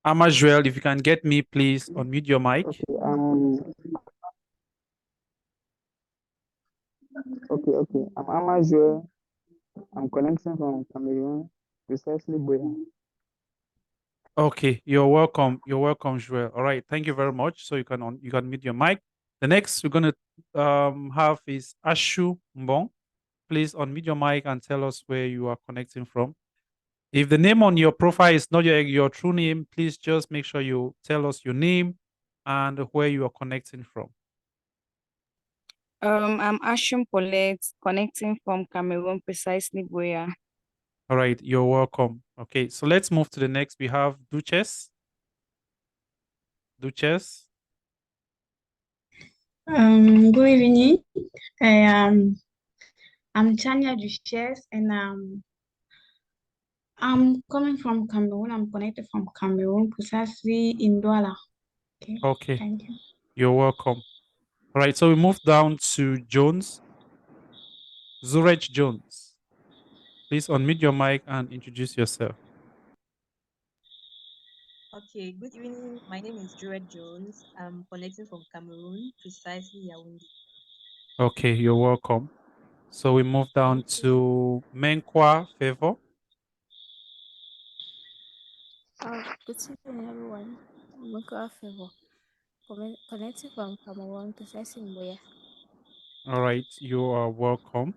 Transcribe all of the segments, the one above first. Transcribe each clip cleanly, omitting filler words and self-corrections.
Amajuel, if you can get me, please unmute your mic. Okay. I'm Amajue. I'm connecting from Cameroon, precisely Boya. Okay, you're welcome. You're welcome, Joel. All right, thank you very much. So you can mute your mic. The next we're gonna have is Ashu Mbong. Please unmute your mic and tell us where you are connecting from. If the name on your profile is not your true name, please just make sure you tell us your name and where you are connecting from. I'm Ashim Paulette, connecting from Cameroon, precisely Boya. All right, you're welcome. Okay, so let's move to the next. We have Duchess. Duchess. Good evening. I'm Chania Duchesse, and I'm coming from Cameroon. I'm connected from Cameroon, precisely in Douala. Okay, Thank you. you're welcome. All right, so we move down to Jones. Zurech Jones. Please unmute your mic and introduce yourself. Okay, good evening. My name is Juret Jones. I'm connecting from Cameroon, precisely Yaoundé. Okay, you're welcome. So we move down to Menkwa Favor. Good evening, everyone. I'm Mika Favor, connecting from Cameroon, precisely in Boya. All right, you are welcome.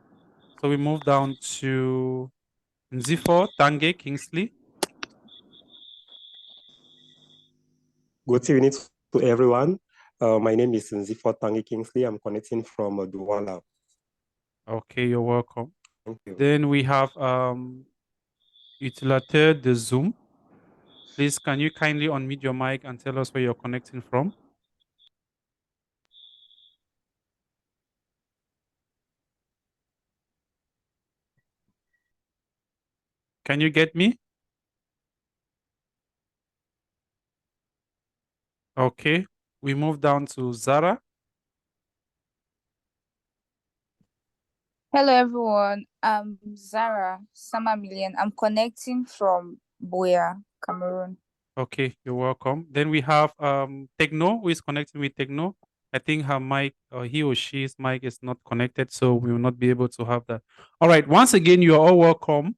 So we move down to Nzifo Tange Kingsley. Good evening to everyone. My name is Nzifo Tangi Kingsley. I'm connecting from Douala. Okay, you're welcome. Thank you. Then we have Utilisateur de Zoom. Please, can you kindly unmute your mic and tell us where you're connecting from? Can you get me? Okay, we move down to Zara. Hello, everyone. I'm Zara Samamilian. I'm connecting from Boya, Cameroon. Okay, you're welcome. Then we have Techno, who is connecting with Techno. I think her mic, or he or she's mic is not connected, so we will not be able to have that. All right, once again, you are all welcome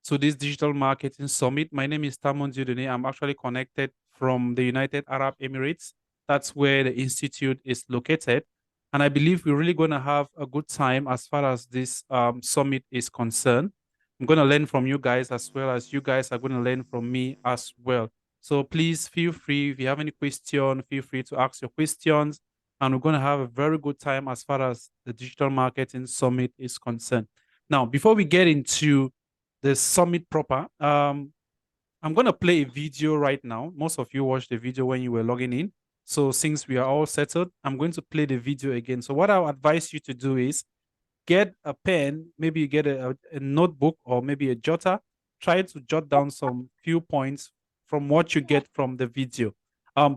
to this digital marketing summit. My name is Tamon Dieudonné. I'm actually connected from the United Arab Emirates. That's where the institute is located. And I believe we're really going to have a good time as far as this summit is concerned. I'm going to learn from you guys as well as you guys are going to learn from me as well. So please feel free. If you have any question, feel free to ask your questions. And we're going to have a very good time as far as the digital marketing summit is concerned. Now, before we get into the summit proper, I'm going to play a video right now. Most of you watched the video when you were logging in. So since we are all settled, I'm going to play the video again. So what I'll advise you to do is get a pen, maybe you get a notebook or maybe a jotter. Try to jot down some few points from what you get from the video.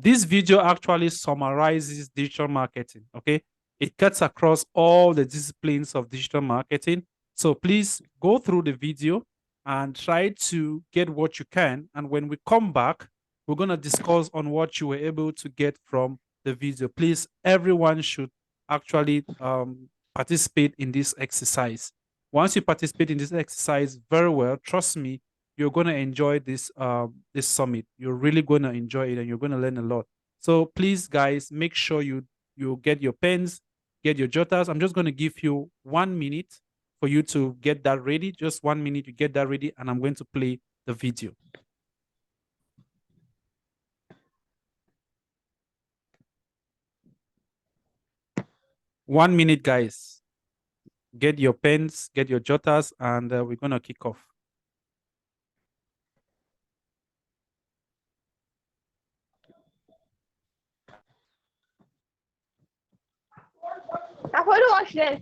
This video actually summarizes digital marketing, okay? It cuts across all the disciplines of digital marketing. So please go through the video and try to get what you can. And when we come back, we're going to discuss on what you were able to get from the video. Please, everyone should actually participate in this exercise. Once you participate in this exercise very well, trust me, you're going to enjoy this summit. You're really going to enjoy it and you're going to learn a lot. So please, guys, make sure you get your pens, get your jotters. I'm just going to give you 1 minute for you to get that ready. Just 1 minute to get that ready, and I'm going to play the video. One minute, guys. Get your pens, get your jotters, and we're going to kick off. I want to watch this.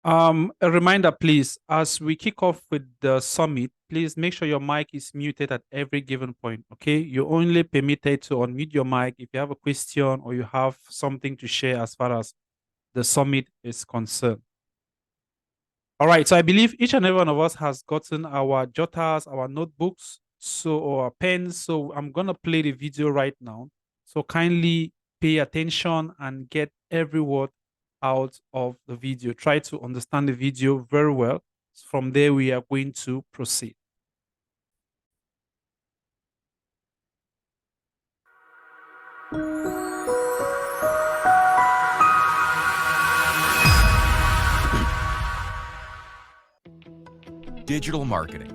A reminder, please, as we kick off with the summit, please make sure your mic is muted at every given point, okay? You're only permitted to unmute your mic if you have a question or you have something to share as far as the summit is concerned. All right, so I believe each and every one of us has gotten our jotters, our notebooks, or our pens. So I'm gonna play the video right now. So kindly pay attention and get every word out of the video. Try to understand the video very well. From there, we are going to proceed. Digital marketing,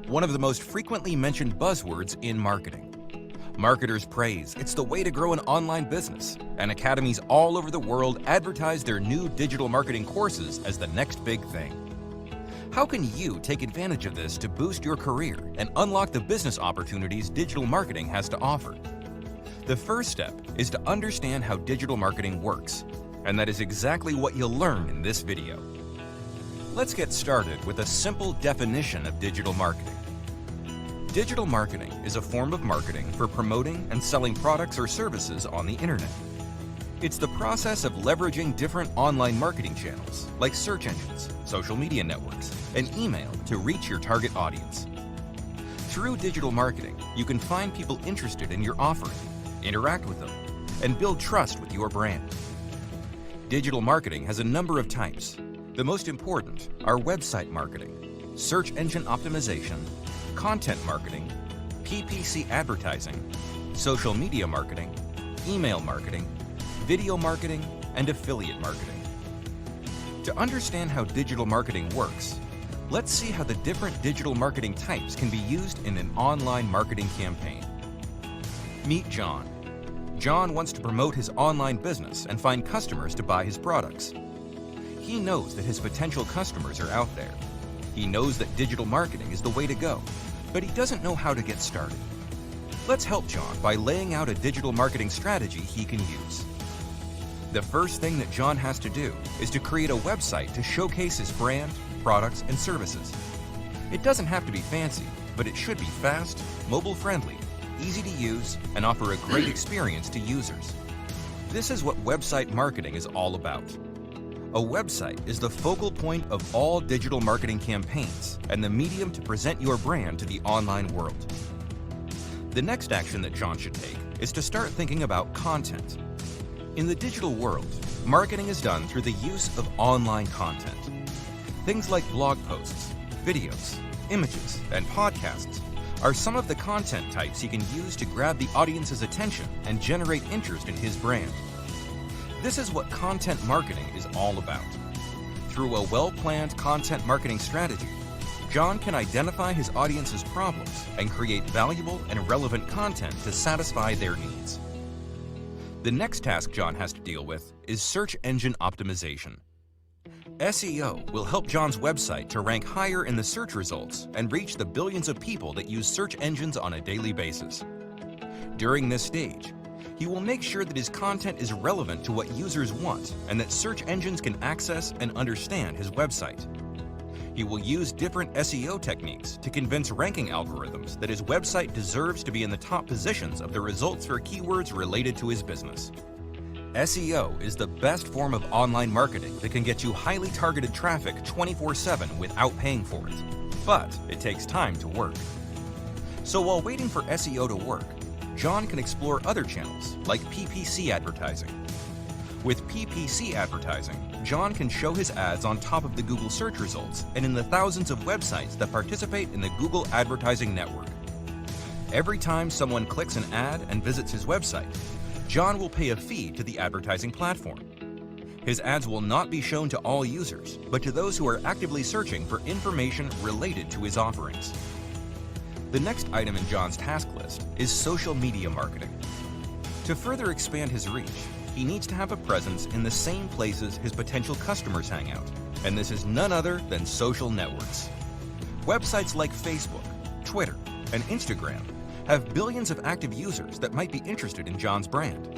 one of the most frequently mentioned buzzwords in marketing. Marketers praise it's the way to grow an online business, and academies all over the world advertise their new digital marketing courses as the next big thing. How can you take advantage of this to boost your career and unlock the business opportunities digital marketing has to offer? The first step is to understand how digital marketing works, and that is exactly what you'll learn in this video. Let's get started with a simple definition of digital marketing. Digital marketing is a form of marketing for promoting and selling products or services on the internet. It's the process of leveraging different online marketing channels like search engines, social media networks, and email to reach your target audience. Through digital marketing, you can find people interested in your offering, interact with them, and build trust with your brand. Digital marketing has a number of types. The most important are website marketing, search engine optimization, content marketing, PPC advertising, social media marketing, email marketing, video marketing, and affiliate marketing. To understand how digital marketing works, let's see how the different digital marketing types can be used in an online marketing campaign. Meet John. John wants to promote his online business and find customers to buy his products. He knows that his potential customers are out there. He knows that digital marketing is the way to go, but he doesn't know how to get started. Let's help John by laying out a digital marketing strategy he can use. The first thing that John has to do is to create a website to showcase his brand, products, and services. It doesn't have to be fancy, but it should be fast, mobile-friendly, easy to use, and offer a great experience to users. This is what website marketing is all about. A website is the focal point of all digital marketing campaigns and the medium to present your brand to the online world. The next action that John should take is to start thinking about content. In the digital world, marketing is done through the use of online content. Things like blog posts, videos, images, and podcasts are some of the content types he can use to grab the audience's attention and generate interest in his brand. This is what content marketing is all about. Through a well-planned content marketing strategy, John can identify his audience's problems and create valuable and relevant content to satisfy their needs. The next task John has to deal with is search engine optimization. SEO will help John's website to rank higher in the search results and reach the billions of people that use search engines on a daily basis. During this stage, he will make sure that his content is relevant to what users want and that search engines can access and understand his website. He will use different SEO techniques to convince ranking algorithms that his website deserves to be in the top positions of the results for keywords related to his business. SEO is the best form of online marketing that can get you highly targeted traffic 24/7 without paying for it. But it takes time to work. So while waiting for SEO to work, John can explore other channels like PPC advertising. With PPC advertising, John can show his ads on top of the Google search results and in the thousands of websites that participate in the Google advertising network. Every time someone clicks an ad and visits his website, John will pay a fee to the advertising platform. His ads will not be shown to all users, but to those who are actively searching for information related to his offerings. The next item in John's task list is social media marketing. To further expand his reach, he needs to have a presence in the same places his potential customers hang out, and this is none other than social networks. Websites like Facebook, Twitter, and Instagram have billions of active users that might be interested in John's brand.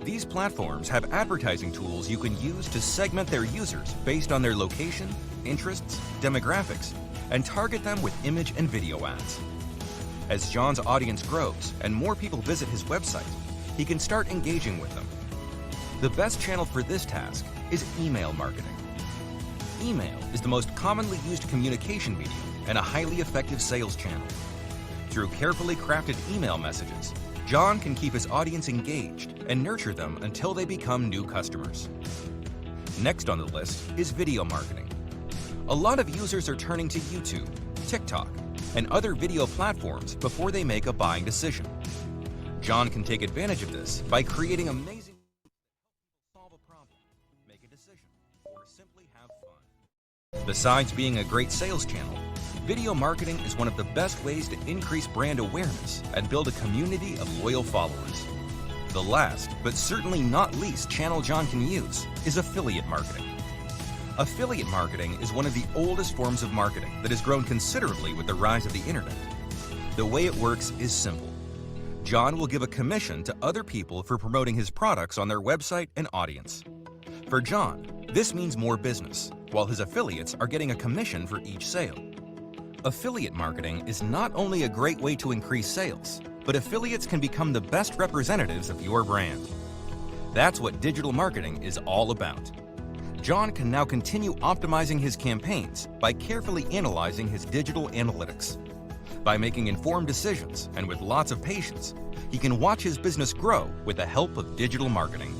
These platforms have advertising tools you can use to segment their users based on their location, interests, demographics, and target them with image and video ads. As John's audience grows and more people visit his website, he can start engaging with them. The best channel for this task is email marketing. email is the most commonly used communication medium and a highly effective sales channel. Through carefully crafted email messages, John can keep his audience engaged and nurture them until they become new customers. Next on the list is video marketing. A lot of users are turning to YouTube, TikTok, and other video platforms before they make a buying decision. John can take advantage of this by creating amazing solve a problem, make a decision, or simply have fun. Besides being a great sales channel, video marketing is one of the best ways to increase brand awareness and build a community of loyal followers. The last, but certainly not least channel John can use is affiliate marketing. Affiliate marketing is one of the oldest forms of marketing that has grown considerably with the rise of the internet. The way it works is simple. John will give a commission to other people for promoting his products on their website and audience. For John, this means more business, while his affiliates are getting a commission for each sale. Affiliate marketing is not only a great way to increase sales, but affiliates can become the best representatives of your brand. That's what digital marketing is all about. John can now continue optimizing his campaigns by carefully analyzing his digital analytics. By making informed decisions and with lots of patience, he can watch his business grow with the help of digital marketing.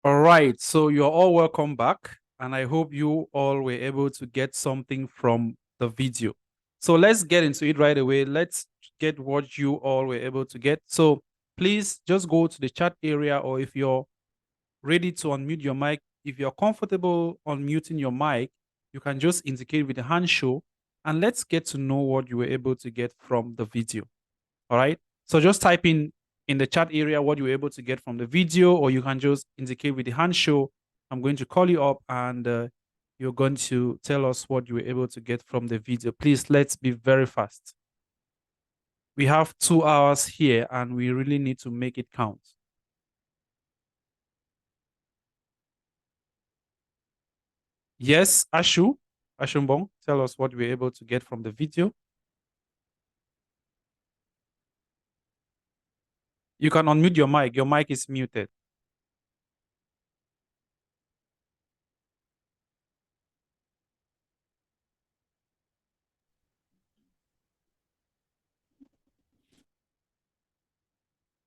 All right, so you're all welcome back, and I hope you all were able to get something from the video. So let's get into it right away. Let's get what you all were able to get. So please just go to the chat area, or if you're ready to unmute your mic, if you're comfortable unmuting your mic, you can just indicate with the hand show, and let's get to know what you were able to get from the video. All right, so just type in the chat area what you were able to get from the video, or you can just indicate with the hand show. I'm going to call you up, and you're going to tell us what you were able to get from the video. Please, let's be very fast. We have 2 hours here, and we really need to make it count. Yes, Ashumbong, tell us what you were able to get from the video. You can unmute your mic. Your mic is muted.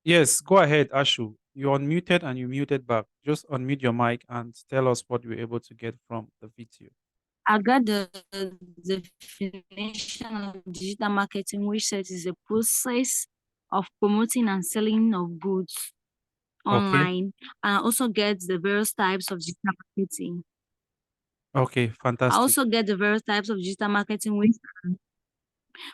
Yes, go ahead, Ashu. You're unmuted and you muted back. Just unmute your mic and tell us what you were able to get from the video. I got the definition of digital marketing, which says it's a process of promoting and selling of goods online, and I also get the various types of digital marketing. Okay, fantastic. I also get the various types of digital marketing,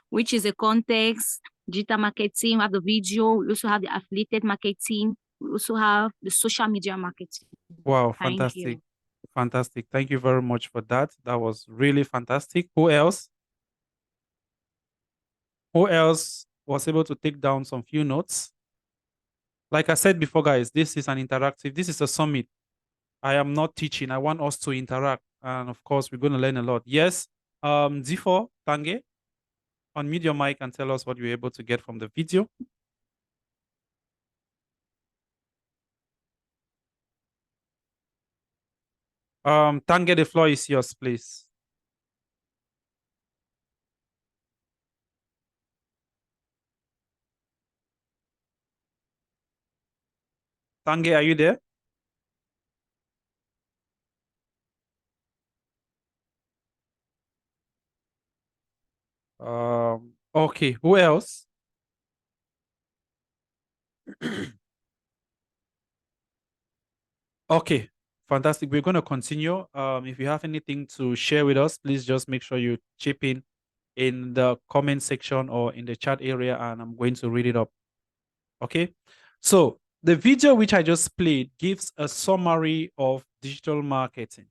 which is a context, digital marketing, we have the video, we also have the affiliated marketing, we also have the social media marketing. Wow, Thank fantastic. you. Fantastic. Thank you very much for that. That was really fantastic. Who else? Who else was able to take down some few notes? Like I said before, guys, this is an interactive, this is a summit. I am not teaching. I want us to interact. And of course, we're going to learn a lot. Yes, Zifo Tange, unmute your mic and tell us what you were able to get from the video. Tange, the floor is yours, please. Tange, are you there? Okay, who else? Okay, fantastic. We're going to continue. If you have anything to share with us, please just make sure you chip in the comment section or in the chat area, and I'm going to read it up. Okay, so the video which I just played gives a summary of digital marketing.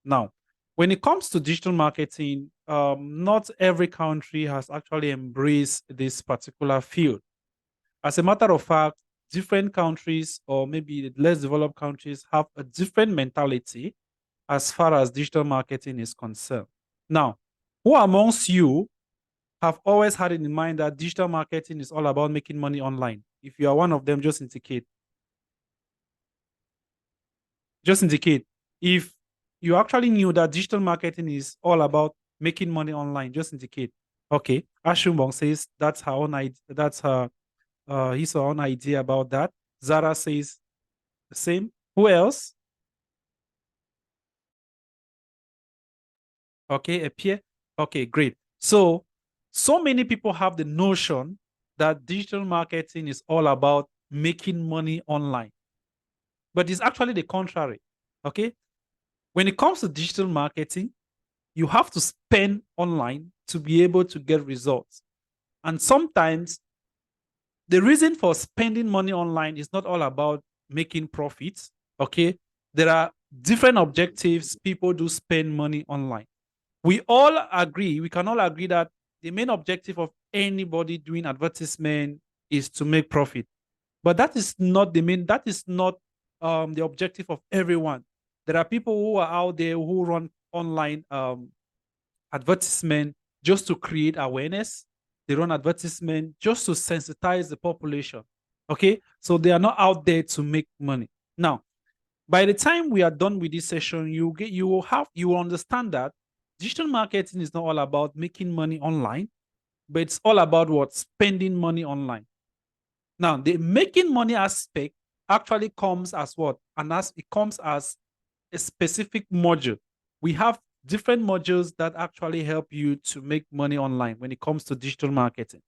Now, when it comes to digital marketing, not every country has actually embraced this particular field. As a matter of fact, different countries, or maybe less developed countries, have a different mentality as far as digital marketing is concerned. Now, who amongst you have always had it in mind that digital marketing is all about making money online? If you are one of them, just indicate. Just indicate. If you actually knew that digital marketing is all about making money online, just indicate. Okay. Ashumbong says that's her own idea. That's her his own idea about that. Zara says the same. Who else? Okay, appear. Okay, great. So many people have the notion that digital marketing is all about making money online. But it's actually the contrary. Okay. When it comes to digital marketing, you have to spend online to be able to get results. And sometimes the reason for spending money online is not all about making profits. Okay. There are different objectives people do spend money online. We all agree, we can all agree that the main objective of anybody doing advertisement is to make profit. But that is not the main, that is not the objective of everyone. There are people who are out there who run online advertisement just to create awareness. They run advertisement just to sensitize the population. Okay, so they are not out there to make money. Now, by the time we are done with this session, you will understand that digital marketing is not all about making money online, but it's all about what? Spending money online. Now, the making money aspect actually comes as what? And as it comes as a specific module. We have different modules that actually help you to make money online when it comes to digital marketing.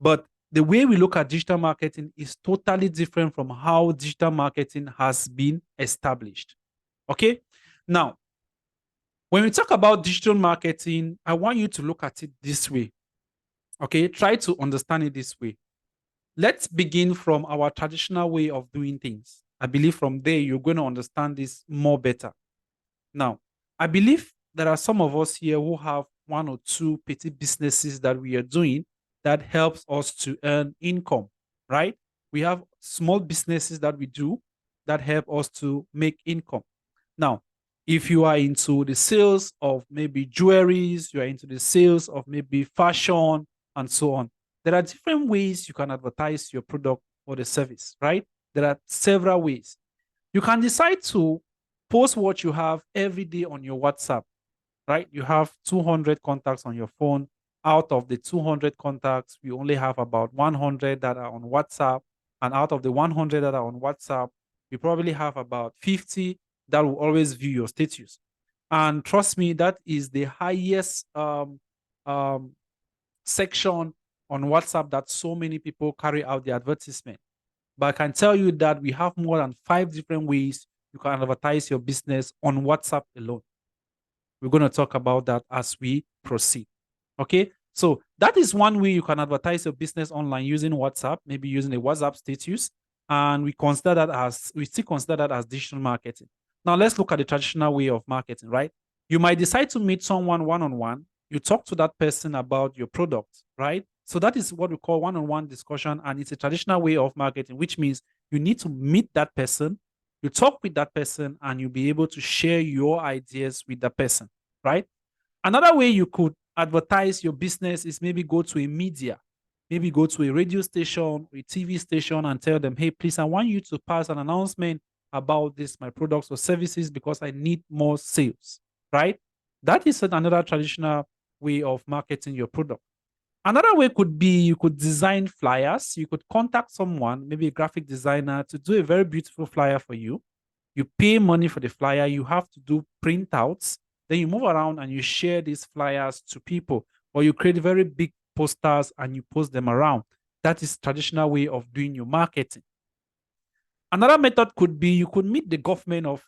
But the way we look at digital marketing is totally different from how digital marketing has been established. Okay? Now, when we talk about digital marketing, I want you to look at it this way. Okay? Try to understand it this way. Let's begin from our traditional way of doing things. I believe from there, you're going to understand this more better. Now, I believe there are some of us here who have one or two petty businesses that we are doing that helps us to earn income, right? We have small businesses that we do that help us to make income. Now, if you are into the sales of maybe jewelries, you are into the sales of maybe fashion and so on, there are different ways you can advertise your product or the service, right? There are several ways. You can decide to post what you have every day on your WhatsApp, right? You have 200 contacts on your phone. Out of the 200 contacts, we only have about 100 that are on WhatsApp. And out of the 100 that are on WhatsApp, you probably have about 50 that will always view your status. And trust me, that is the highest section on WhatsApp that so many people carry out the advertisement. But I can tell you that we have more than 5 different ways you can advertise your business on WhatsApp alone. We're going to talk about that as we proceed. Okay, so that is one way you can advertise your business online using WhatsApp, maybe using a WhatsApp status, and we still consider that as digital marketing. Now let's look at the traditional way of marketing, right? You might decide to meet someone one-on-one. You talk to that person about your product, right? So that is what we call one-on-one discussion, and it's a traditional way of marketing, which means you need to meet that person, you talk with that person, and you'll be able to share your ideas with that person, right? Another way you could advertise your business is maybe go to a media, maybe go to a radio station or a TV station and tell them, hey, please, I want you to pass an announcement about this, my products or services, because I need more sales, right? That is another traditional way of marketing your product. Another way could be you could design flyers. You could contact someone, maybe a graphic designer, to do a very beautiful flyer for you. You pay money for the flyer. You have to do printouts. Then you move around and you share these flyers to people, or you create very big posters and you post them around. That is traditional way of doing your marketing. Another method could be you could meet the government of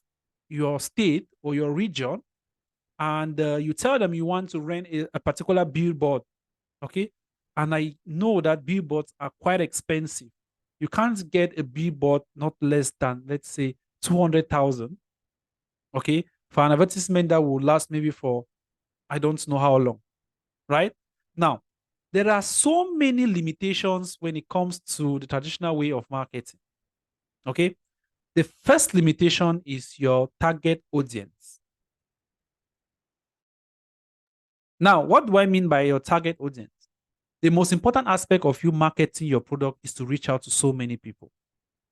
your state or your region, and you tell them you want to rent a particular billboard. Okay, and I know that billboards are quite expensive. You can't get a billboard not less than, let's say, 200,000. Okay, for an advertisement that will last maybe for I don't know how long, right? Now, there are so many limitations when it comes to the traditional way of marketing. Okay, the first limitation is your target audience. Now, what do I mean by your target audience? the most important aspect of you marketing your product is to reach out to so many people.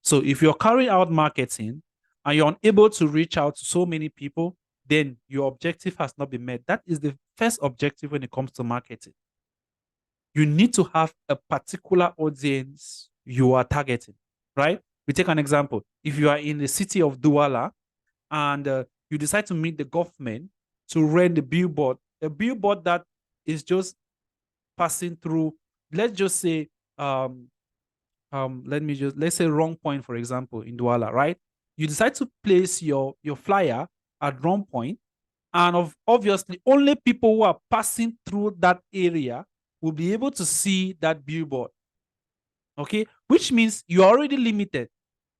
So if you're carrying out marketing and you're unable to reach out to so many people, then your objective has not been met. That is the first objective when it comes to marketing. You need to have a particular audience you are targeting, right? We take an example. If you are in the city of Douala and you decide to meet the government to rent a billboard that is just passing through, let's just say, let's say Wrong Point, for example, in Douala, right? You decide to place your flyer at Wrong Point, and obviously only people who are passing through that area will be able to see that billboard. Okay, which means you're already limited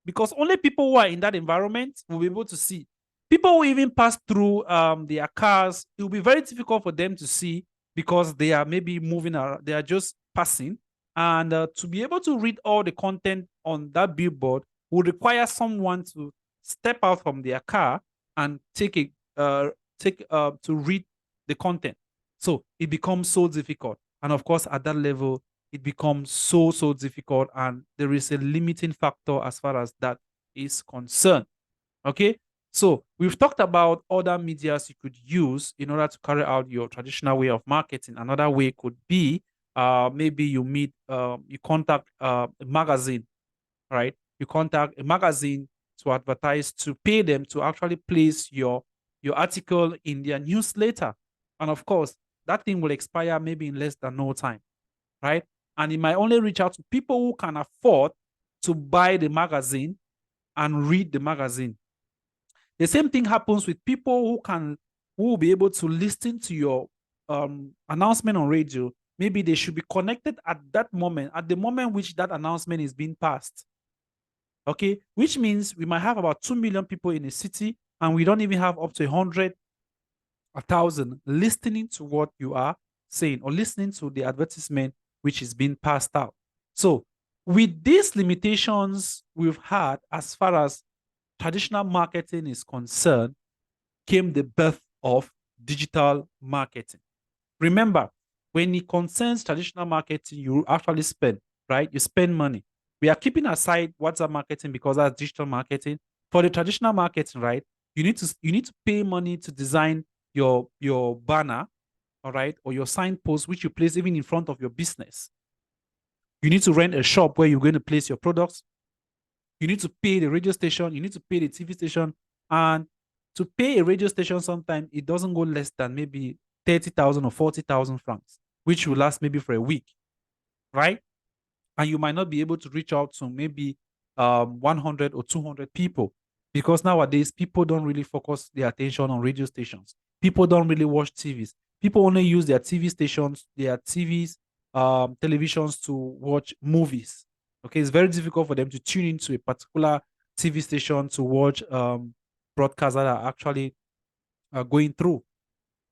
because only people who are in that environment will be able to see. People who even pass through their cars, it will be very difficult for them to see because they are maybe moving around, they are just passing. And to be able to read all the content on that billboard would require someone to step out from their car and to read the content. So it becomes so difficult. And of course, at that level, it becomes so difficult, and there is a limiting factor as far as that is concerned. Okay, so we've talked about other medias you could use in order to carry out your traditional way of marketing. Another way could be maybe you contact a magazine, right? You contact a magazine to advertise, to pay them to actually place your article in their newsletter. And of course, that thing will expire maybe in less than no time, right? And it might only reach out to people who can afford to buy the magazine and read the magazine. The same thing happens with people who will be able to listen to your announcement on radio. Maybe they should be connected at that moment, at the moment which that announcement is being passed. Okay, which means we might have about 2 million people in a city, and we don't even have up to 100, 1,000 listening to what you are saying or listening to the advertisement which is being passed out. So with these limitations we've had as far as traditional marketing is concerned, came the birth of digital marketing. Remember, when it concerns traditional marketing, you actually spend, right? You spend money. We are keeping aside WhatsApp marketing because that's digital marketing. For the traditional marketing, right, you need to pay money to design your banner, all right, or your signpost, which you place even in front of your business. You need to rent a shop where you're going to place your products. You need to pay the radio station. You need to pay the TV station. And to pay a radio station, sometimes it doesn't go less than maybe 30,000 or 40,000 francs, which will last maybe for a week, right? And you might not be able to reach out to maybe 100 or 200 people, because nowadays people don't really focus their attention on radio stations. People don't really watch TVs. People only use their TV stations, their TVs, televisions to watch movies. Okay, it's very difficult for them to tune into a particular TV station to watch broadcasts that are actually going through,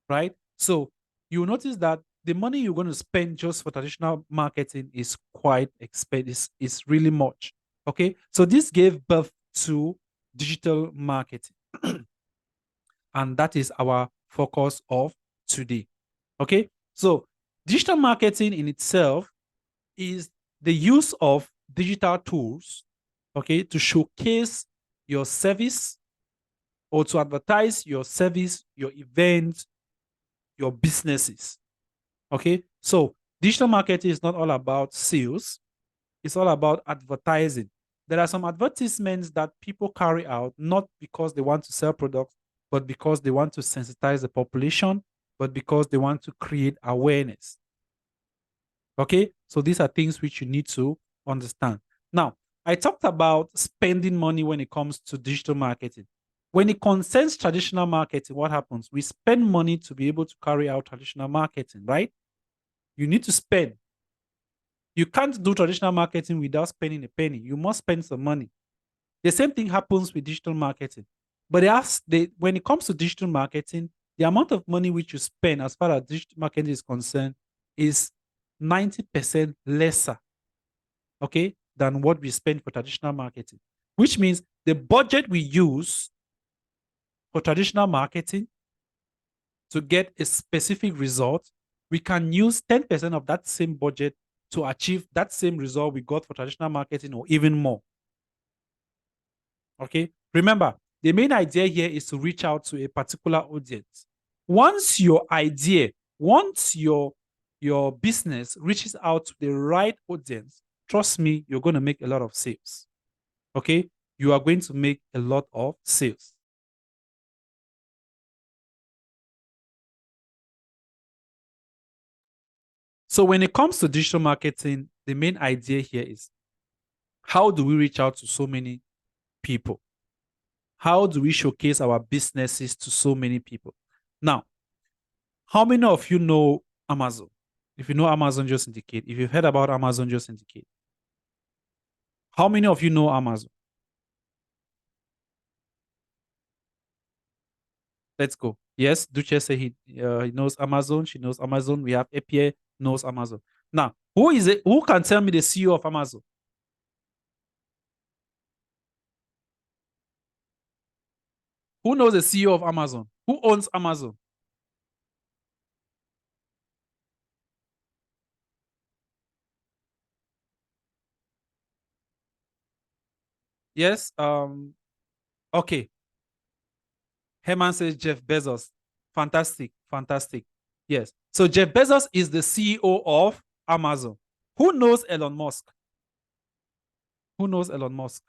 right? So you notice that the money you're going to spend just for traditional marketing is quite expensive. It's really much. Okay, so this gave birth to digital marketing, and that is our focus of today. Okay, so digital marketing in itself is the use of digital tools, okay, to showcase your service or to advertise your service, your events, your businesses. Okay, so digital marketing is not all about sales, it's all about advertising. There are some advertisements that people carry out not because they want to sell products, but because they want to sensitize the population, but because they want to create awareness. Okay, so these are things which you need to understand. Now, I talked about spending money when it comes to digital marketing. When it concerns traditional marketing, what happens? We spend money to be able to carry out traditional marketing, right? You need to spend. You can't do traditional marketing without spending a penny. You must spend some money. The same thing happens with digital marketing. But when it comes to digital marketing, the amount of money which you spend as far as digital marketing is concerned is 90% lesser, okay, than what we spend for traditional marketing. Which means the budget we use for traditional marketing to get a specific result we can use 10% of that same budget to achieve that same result we got for traditional marketing or even more. Okay, remember, the main idea here is to reach out to a particular audience. Once your business reaches out to the right audience, trust me, you're going to make a lot of sales. Okay, you are going to make a lot of sales. So when it comes to digital marketing, the main idea here is, how do we reach out to so many people? How do we showcase our businesses to so many people? Now, how many of you know Amazon? If you know Amazon, just indicate. If you've heard about Amazon, just indicate. How many of you know Amazon? Let's go. Yes, Duche said he knows Amazon. She knows Amazon. We have Epie knows Amazon. Now, who is it? Who can tell me the CEO of Amazon? Who knows the CEO of Amazon? Who owns Amazon? Yes. Okay. Herman says Jeff Bezos. Fantastic. Fantastic. Yes. So Jeff Bezos is the CEO of Amazon. Who knows Elon Musk? Who knows Elon Musk?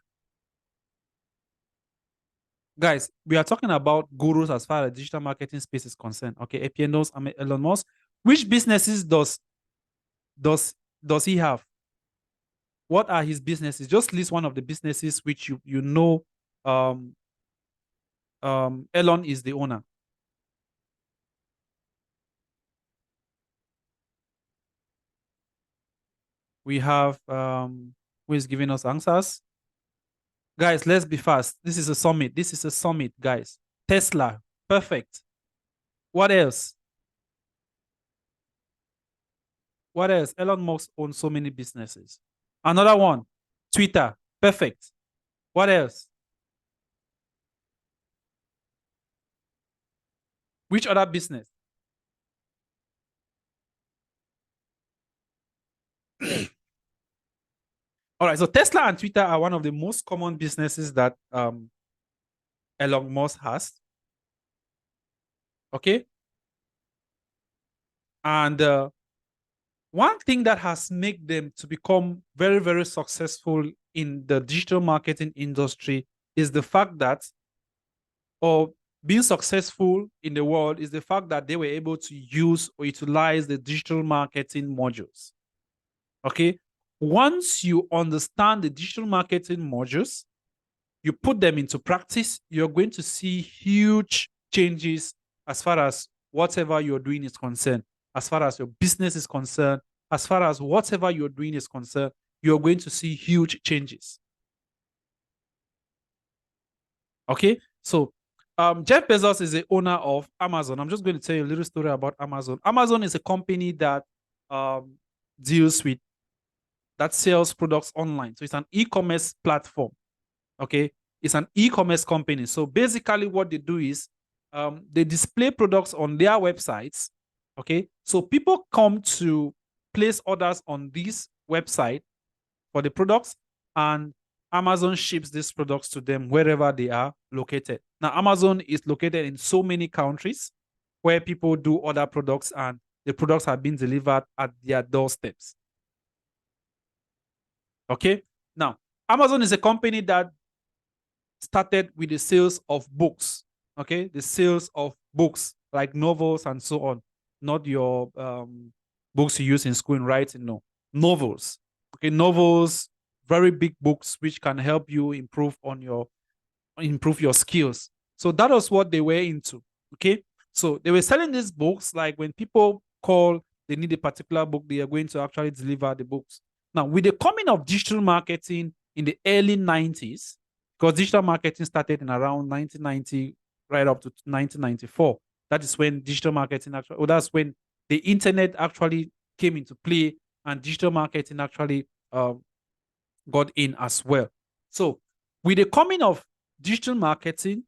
Guys, we are talking about gurus as far as digital marketing space is concerned. Okay, APN knows Elon Musk. Which businesses does he have? What are his businesses? Just list one of the businesses which you know Elon is the owner. We have who is giving us answers? Guys, let's be fast. This is a summit. This is a summit, guys. Tesla, perfect. What else? What else? Elon Musk owns so many businesses. Another one, Twitter, perfect. What else? Which other business? All right, so Tesla and Twitter are one of the most common businesses that Elon Musk has. Okay. And one thing that has made them to become very, very successful in the digital marketing industry is the fact that, or being successful in the world is the fact that they were able to use or utilize the digital marketing modules. Okay. Once you understand the digital marketing modules, you put them into practice, you're going to see huge changes as far as whatever you're doing is concerned, as far as your business is concerned, as far as whatever you're doing is concerned, you're going to see huge changes. Okay, so Jeff Bezos is the owner of Amazon. I'm just going to tell you a little story about Amazon. Amazon is a company that sells products online. So it's an e-commerce platform. Okay, it's an e-commerce company. So basically what they do is they display products on their websites. Okay, so people come to place orders on this website for the products, and Amazon ships these products to them wherever they are located. Now, Amazon is located in so many countries where people do order products and the products have been delivered at their doorsteps. Okay, now Amazon is a company that started with the sales of books. Okay, the sales of books like novels and so on, not your books you use in school and writing. No, novels. Okay, novels, very big books which can help you improve your skills. So that was what they were into. Okay, so they were selling these books. Like when people call, they need a particular book, they are going to actually deliver the books. Now, with the coming of digital marketing in the early 90s, because digital marketing started in around 1990 right up to 1994. That is when digital marketing that's when the internet actually came into play and digital marketing actually got in as well. So with the coming of digital marketing,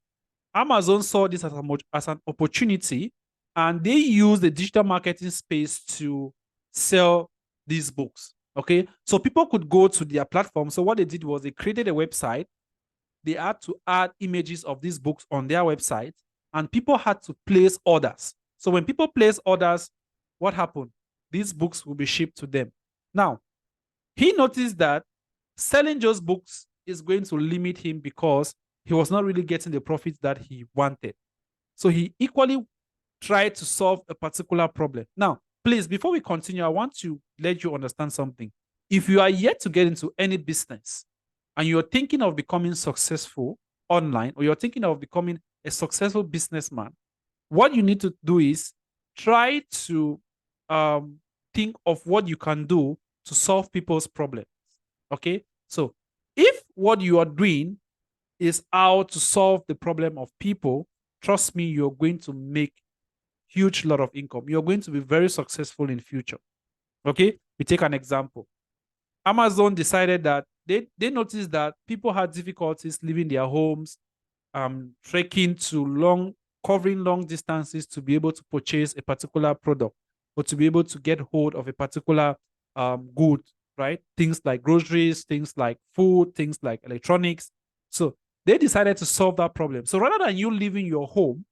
Amazon saw this as an opportunity and they use the digital marketing space to sell these books. Okay, so people could go to their platform. So what they did was they created a website. They had to add images of these books on their website, and people had to place orders. So when people place orders, what happened? These books will be shipped to them. Now, he noticed that selling those books is going to limit him because he was not really getting the profits that he wanted. So he equally tried to solve a particular problem. Now, please, before we continue, I want to let you understand something. If you are yet to get into any business and you're thinking of becoming successful online, or you're thinking of becoming a successful businessman, what you need to do is try to think of what you can do to solve people's problems. Okay, so if what you are doing is how to solve the problem of people, trust me, you're going to make huge lot of income. You're going to be very successful in future. Okay, we take an example. Amazon decided that they noticed that people had difficulties leaving their homes, trekking to covering long distances to be able to purchase a particular product, or to be able to get hold of a particular good, right? Things like groceries, things like food, things like electronics. So they decided to solve that problem. So rather than you leaving your home,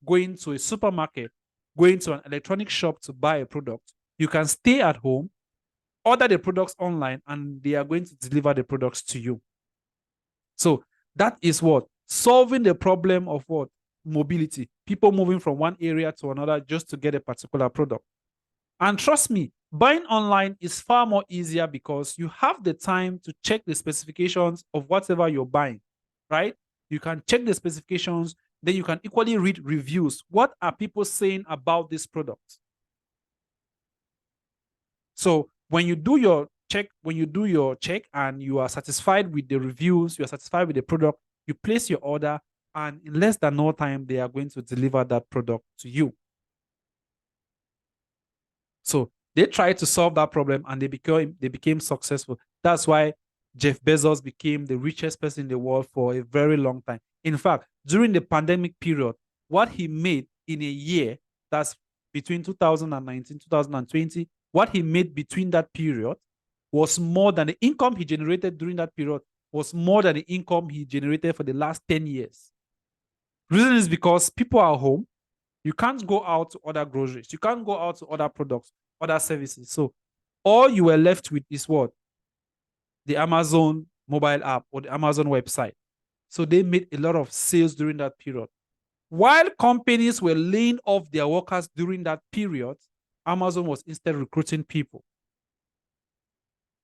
going to a supermarket, going to an electronic shop to buy a product, you can stay at home, order the products online, and they are going to deliver the products to you. So that is what? Solving the problem of what? Mobility. People moving from one area to another just to get a particular product. And trust me, buying online is far more easier because you have the time to check the specifications of whatever you're buying, right? You can check the specifications, then you can equally read reviews. What are people saying about this product? So when you do your check and you are satisfied with the reviews, you are satisfied with the product, you place your order, and in less than no time, they are going to deliver that product to you. So they tried to solve that problem and they became successful. That's why Jeff Bezos became the richest person in the world for a very long time. In fact, during the pandemic period, what he made in a year, that's between 2019, 2020, what he made between that period was more than the income he generated during that period was more than the income he generated for the last 10 years. Reason is because people are home. You can't go out to order groceries. You can't go out to order products, other services. So all you were left with is what? The Amazon mobile app or the Amazon website. So they made a lot of sales during that period. While companies were laying off their workers during that period, Amazon was instead recruiting people.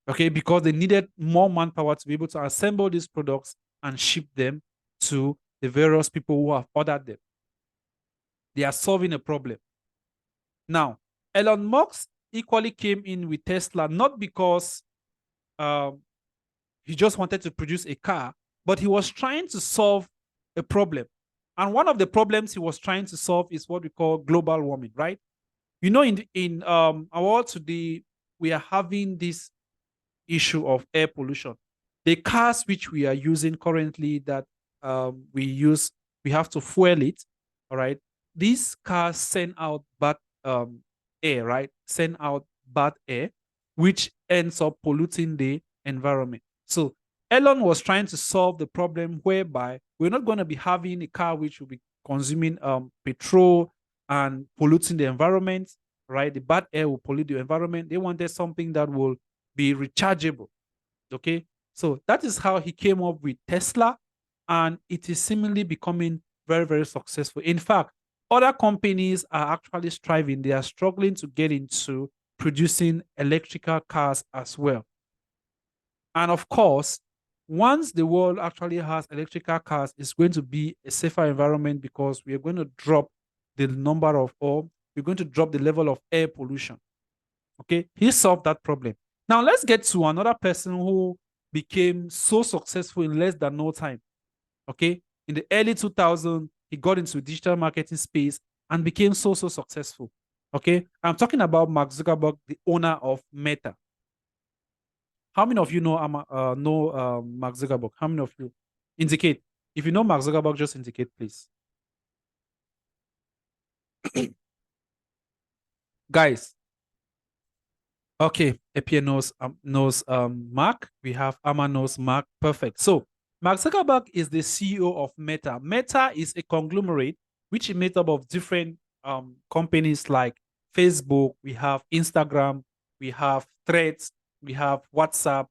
Okay, because they needed more manpower to be able to assemble these products and ship them to the various people who have ordered them. They are solving a problem. Now, Elon Musk equally came in with Tesla, not because he just wanted to produce a car, but he was trying to solve a problem. And one of the problems he was trying to solve is what we call global warming, right? You know, in our world today, we are having this issue of air pollution. The cars which we are using currently that we have to fuel it, all right? These cars send out bad air, right? Send out bad air, which ends up polluting the environment. So Elon was trying to solve the problem whereby we're not going to be having a car which will be consuming petrol and polluting the environment, right? The bad air will pollute the environment. They wanted something that will be rechargeable, okay? So that is how he came up with Tesla, and it is seemingly becoming very, very successful. In fact, other companies are actually striving. They are struggling to get into producing electrical cars as well. And of course, once the world actually has electrical cars, it's going to be a safer environment because we are going to drop the number of, or we're going to drop the level of air pollution. Okay, he solved that problem. Now let's get to another person who became so successful in less than no time. Okay, in the early 2000s, he got into digital marketing space and became so successful. Okay, I'm talking about Mark Zuckerberg, the owner of Meta. How many of you know Mark Zuckerberg? How many of you? Indicate. If you know Mark Zuckerberg, just indicate, please. Guys. Okay, Epia knows Mark. We have Amma knows Mark. Perfect. So Mark Zuckerberg is the CEO of Meta. Meta is a conglomerate which is made up of different companies like Facebook, we have Instagram, we have Threads, we have WhatsApp,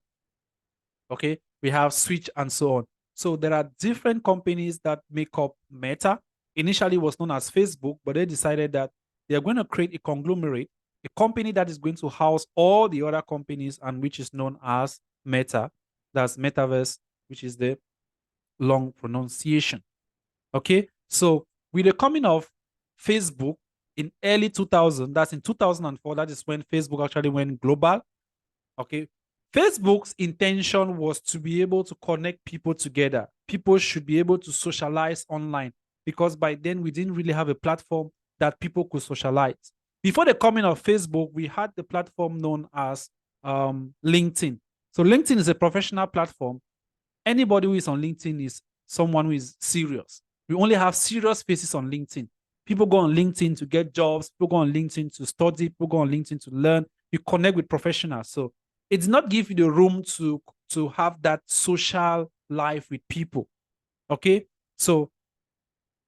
okay, we have Switch and so on. So there are different companies that make up Meta. Initially it was known as Facebook, but they decided that they are going to create a conglomerate, a company that is going to house all the other companies and which is known as Meta. That's Metaverse, which is the long pronunciation. Okay, so with the coming of Facebook in early 2000, that's in 2004, that is when Facebook actually went global. Okay, Facebook's intention was to be able to connect people together. People should be able to socialize online because by then we didn't really have a platform that people could socialize. Before the coming of Facebook, we had the platform known as LinkedIn. So LinkedIn is a professional platform. Anybody who is on LinkedIn is someone who is serious. We only have serious faces on LinkedIn. People go on LinkedIn to get jobs. People go on LinkedIn to study. People go on LinkedIn to learn. You connect with professionals. So it does not give you the room to have that social life with people. Okay? So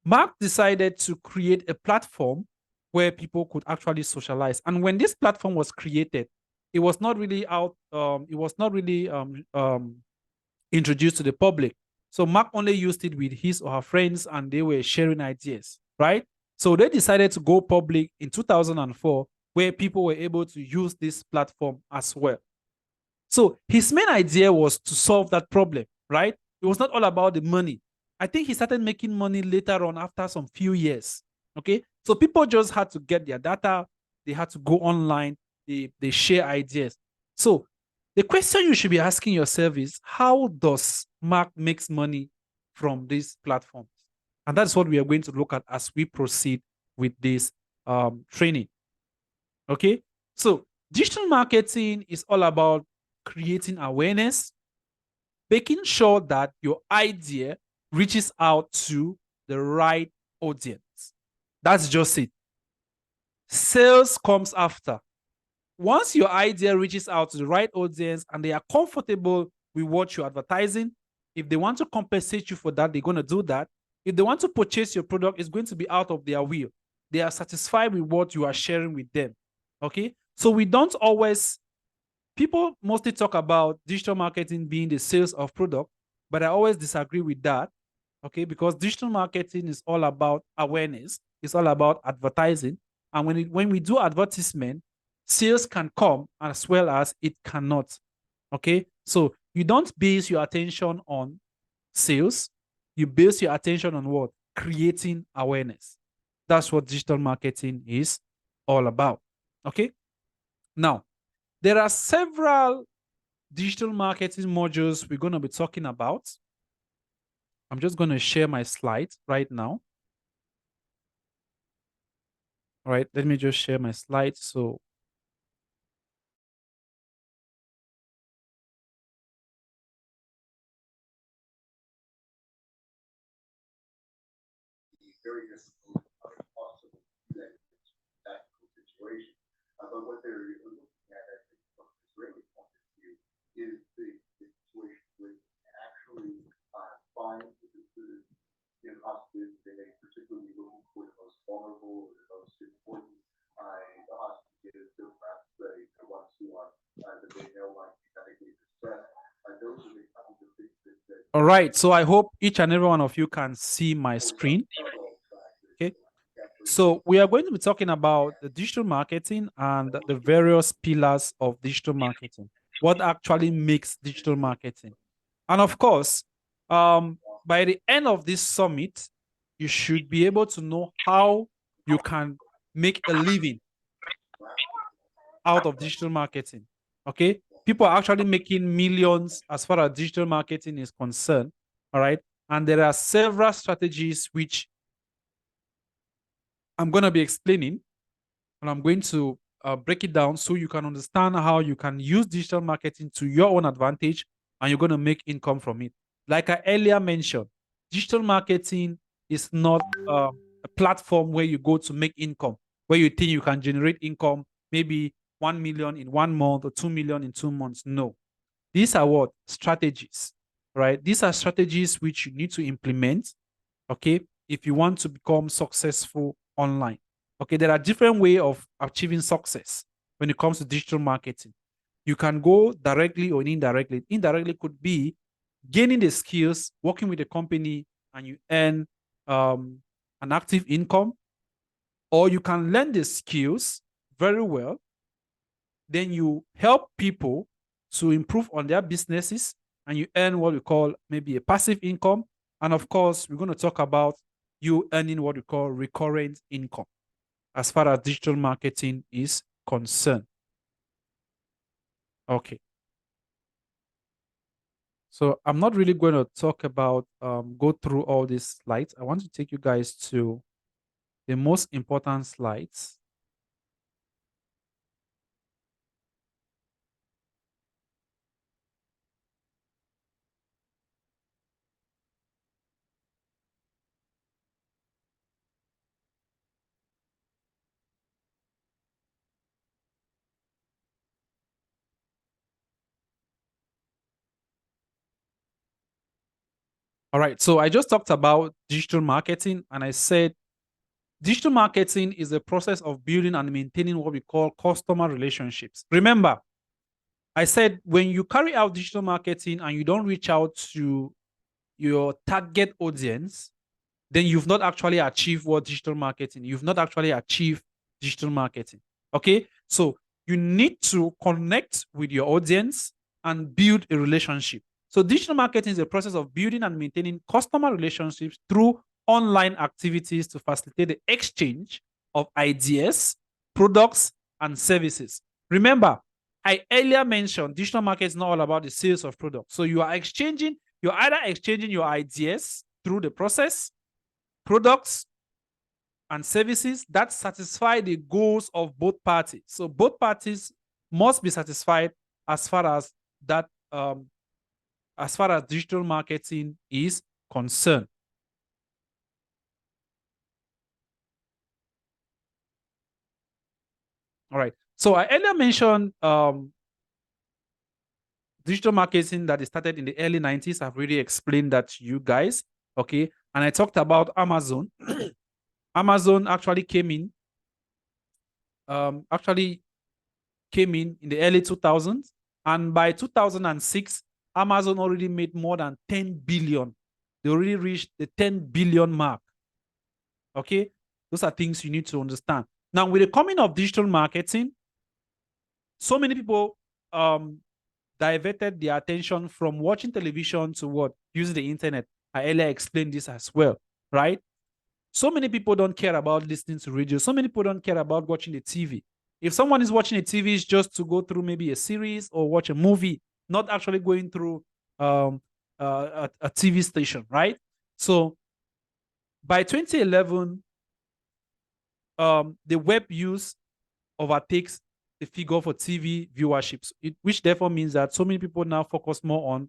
Mark decided to create a platform where people could actually socialize. And when this platform was created, it was not really introduced to the public. So Mark only used it with his or her friends and they were sharing ideas, right? So they decided to go public in 2004 where people were able to use this platform as well. So his main idea was to solve that problem, right? It was not all about the money. I think he started making money later on after some few years, okay? So people just had to get their data. They had to go online. They share ideas. So the question you should be asking yourself is, how does Mark makes money from these platforms? And that's what we are going to look at as we proceed with this training. Okay, so digital marketing is all about creating awareness, making sure that your idea reaches out to the right audience. That's just it. Sales comes after. Once your idea reaches out to the right audience and they are comfortable with what you're advertising, if they want to compensate you for that, they're going to do that. If they want to purchase your product, it's going to be out of their will. They are satisfied with what you are sharing with them. Okay? So we don't always, people mostly talk about digital marketing being the sales of product, but I always disagree with that. Okay? Because digital marketing is all about awareness. It's all about advertising. And when we do advertisement, sales can come as well as it cannot. Okay, so you don't base your attention on sales, you base your attention on what? Creating awareness. That's what digital marketing is all about. Okay, now there are several digital marketing modules we're going to be talking about. I'm just going to share my slides right now. All right, let me just share my slides. So very difficult, possible tactical situation. But what they're looking at, I think, from an Israeli point of view, is the situation with actually find the hostages. They particularly looking for the most vulnerable, the most important hostages, the perhaps the ones who are that they know might be medically distressed. Those are the kinds of things that. all right, so I hope each and every one of you can see my screen. Okay, so we are going to be talking about the digital marketing and the various pillars of digital marketing. What actually makes digital marketing? And of course, by the end of this summit, you should be able to know how you can make a living out of digital marketing. Okay, people are actually making millions as far as digital marketing is concerned. All right, and there are several strategies which I'm going to be explaining, and I'm going to break it down so you can understand how you can use digital marketing to your own advantage and you're going to make income from it. Like I earlier mentioned, digital marketing is not a platform where you go to make income. where you think you can generate income, maybe 1 million in 1 month or 2 million in 2 months. No. These are what? Strategies, right? These are strategies which you need to implement, okay, if you want to become successful online. Okay, there are different ways of achieving success when it comes to digital marketing. You can go directly or indirectly. Indirectly could be gaining the skills, working with a company, and you earn an active income, or you can learn the skills very well. Then you help people to improve on their businesses, and you earn what we call maybe a passive income. And of course, we're going to talk about you earning what we call recurrent income as far as digital marketing is concerned. Okay. So I'm not really going to talk about, go through all these slides. I want to take you guys to the most important slides. All right, so I just talked about digital marketing, and I said digital marketing is a process of building and maintaining what we call customer relationships. Remember, I said when you carry out digital marketing and you don't reach out to your target audience, then you've not actually achieved what digital marketing, you've not actually achieved digital marketing. Okay, so you need to connect with your audience and build a relationship. So digital marketing is a process of building and maintaining customer relationships through online activities to facilitate the exchange of ideas, products, and services. Remember, I earlier mentioned digital marketing is not all about the sales of products. So you're either exchanging your ideas through the process, products, and services that satisfy the goals of both parties. So both parties must be satisfied as far as that, as far as digital marketing is concerned. All right. So I earlier mentioned digital marketing that is started in the early 90s. I've already explained that to you guys. Okay. And I talked about Amazon. Amazon actually came in in the early 2000s. And by 2006, Amazon already made more than 10 billion. They already reached the 10 billion mark. Okay. Those are things you need to understand. Now, with the coming of digital marketing, so many people diverted their attention from watching television to what? Using the internet. I earlier explained this as well, right? So many people don't care about listening to radio. So many people don't care about watching the TV. If someone is watching a TV, it's just to go through maybe a series or watch a movie, not actually going through a TV station, right? So by 2011, the web use overtakes the figure for TV viewerships, which therefore means that so many people now focus more on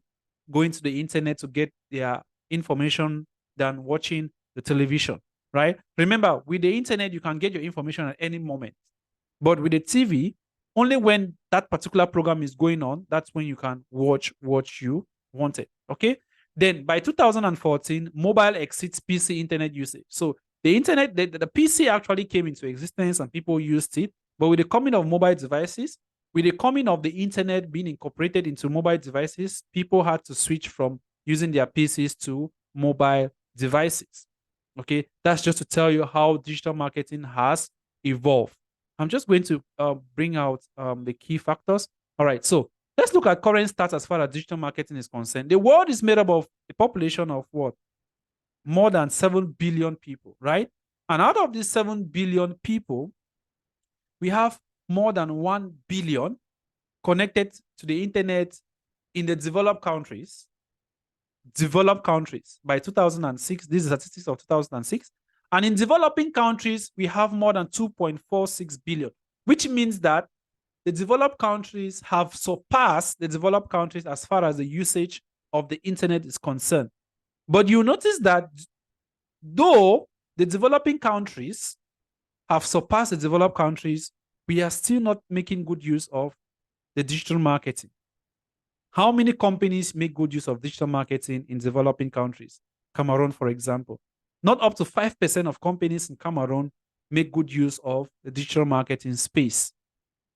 going to the internet to get their information than watching the television, right? Remember, with the internet, you can get your information at any moment. But with the TV, only when that particular program is going on, that's when you can watch what you wanted, okay? Then by 2014, mobile exceeds PC internet usage. So the internet, the PC actually came into existence and people used it. But with the coming of mobile devices, with the coming of the internet being incorporated into mobile devices, people had to switch from using their PCs to mobile devices. Okay, that's just to tell you how digital marketing has evolved. I'm just going to bring out the key factors. All right, so let's look at current stats as far as digital marketing is concerned. The world is made up of a population of what? More than 7 billion people, right? And out of these 7 billion people, we have more than 1 billion connected to the internet in the developed countries. Developed countries by 2006. This is statistics of 2006. And in developing countries, we have more than 2.46 billion, which means that the developed countries have surpassed the developed countries as far as the usage of the internet is concerned. But you notice that though the developing countries have surpassed the developed countries, we are still not making good use of the digital marketing. How many companies make good use of digital marketing in developing countries? Cameroon, for example. Not up to 5% of companies in Cameroon make good use of the digital marketing space.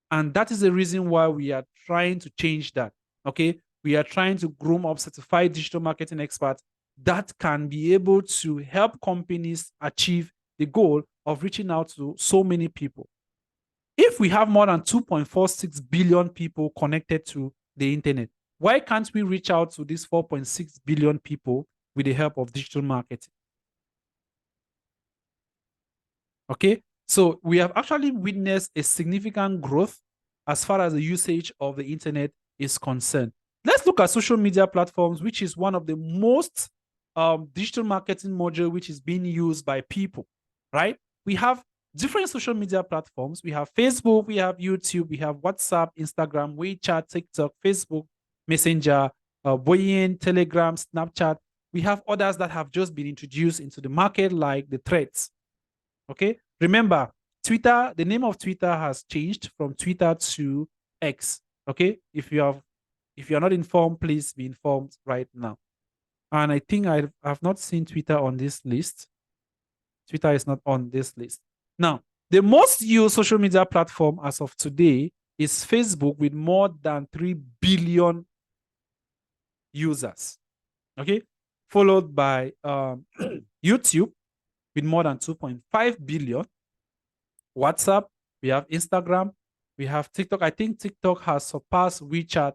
And that is the reason why we are trying to change that. Okay. We are trying to groom up certified digital marketing experts that can be able to help companies achieve the goal of reaching out to so many people. If we have more than 2.46 billion people connected to the internet, why can't we reach out to these 4.6 billion people with the help of digital marketing? Okay, so we have actually witnessed a significant growth as far as the usage of the internet is concerned. Let's look at social media platforms, which is one of the most digital marketing module which is being used by people, right? We have different social media platforms. We have Facebook, we have YouTube, we have WhatsApp, Instagram, WeChat, TikTok, Facebook, Messenger, Douyin, Telegram, Snapchat. We have others that have just been introduced into the market, like the Threads. Okay, remember, Twitter, the name of Twitter has changed from Twitter to X. Okay, if you're not informed, please be informed right now. And I think I've not seen Twitter on this list. Twitter is not on this list. Now, the most used social media platform as of today is Facebook with more than 3 billion users. Okay, followed by YouTube with more than 2.5 billion. WhatsApp, we have Instagram, we have TikTok. I think TikTok has surpassed WeChat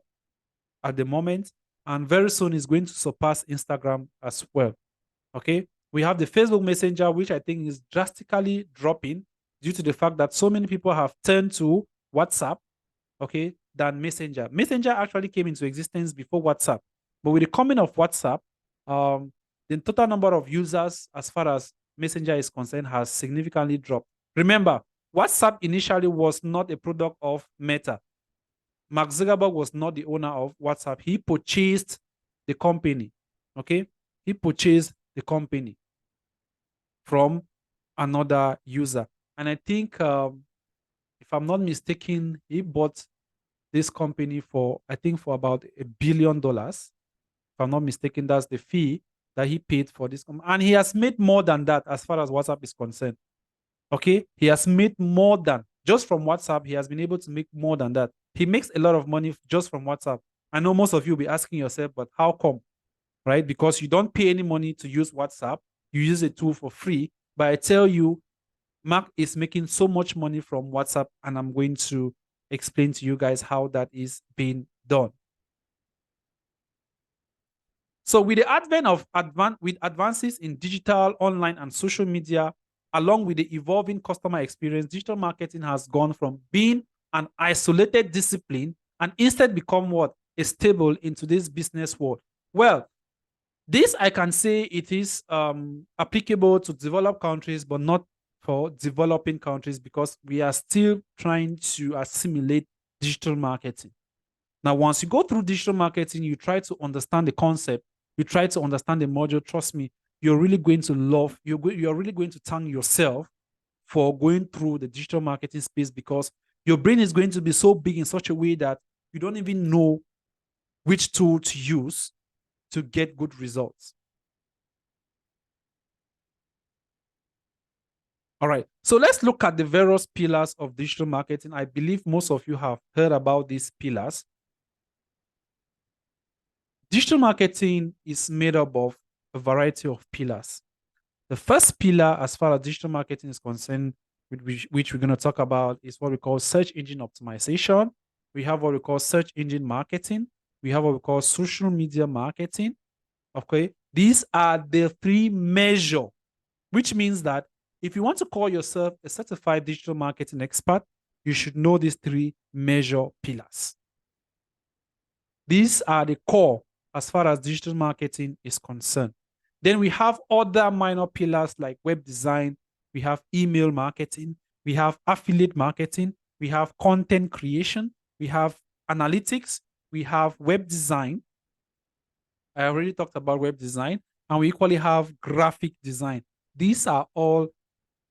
at the moment, and very soon is going to surpass Instagram as well. Okay, we have the Facebook Messenger, which I think is drastically dropping due to the fact that so many people have turned to WhatsApp, okay, than Messenger. Messenger actually came into existence before WhatsApp, but with the coming of WhatsApp, the total number of users as far as Messenger is concerned has significantly dropped. Remember, WhatsApp initially was not a product of Meta. Mark Zuckerberg was not the owner of WhatsApp. He purchased the company. Okay, he purchased the company from another user, and I think, if I'm not mistaken, he bought this company for, I think, for about $1 billion. If I'm not mistaken, that's the fee that he paid for this company, and he has made more than that as far as WhatsApp is concerned. Okay, he has made more than, just from WhatsApp, he has been able to make more than that. He makes a lot of money just from WhatsApp. I know most of you will be asking yourself, but how come? Right? Because you don't pay any money to use WhatsApp. You use a tool for free. But I tell you, Mark is making so much money from WhatsApp, and I'm going to explain to you guys how that is being done. So with the advent of advances in digital, online, and social media, along with the evolving customer experience, digital marketing has gone from being an isolated discipline and instead become what? A stable in today's business world. Well, this I can say it is applicable to developed countries, but not for developing countries, because we are still trying to assimilate digital marketing. Now, once you go through digital marketing, you try to understand the concept, you try to understand the module, trust me, you're really going to love, you're really going to thank yourself for going through the digital marketing space, because your brain is going to be so big in such a way that you don't even know which tool to use to get good results. All right, so let's look at the various pillars of digital marketing. I believe most of you have heard about these pillars. Digital marketing is made up of a variety of pillars. The first pillar, as far as digital marketing is concerned, which we're going to talk about, is what we call search engine optimization. We have what we call search engine marketing. We have what we call social media marketing. Okay, these are the three measures, which means that if you want to call yourself a certified digital marketing expert, you should know these three major pillars. These are the core as far as digital marketing is concerned. Then we have other minor pillars like web design, we have email marketing, we have affiliate marketing, we have content creation, we have analytics, we have web design. I already talked about web design, and we equally have graphic design. These are all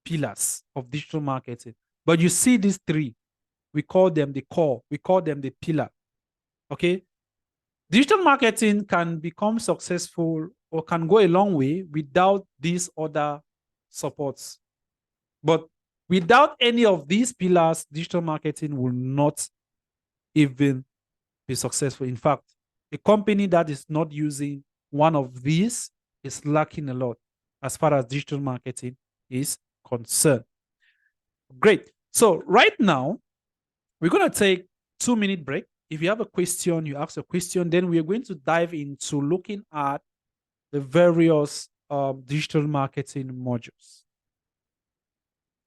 pillars of digital marketing. But you see these three, we call them the core, we call them the pillar. Okay. Digital marketing can become successful or can go a long way without these other supports. But without any of these pillars, digital marketing will not even be successful. In fact, a company that is not using one of these is lacking a lot as far as digital marketing is concerned. Great. So right now, we're going to take 2-minute break. If you have a question, you ask a question, then we're going to dive into looking at the various digital marketing modules.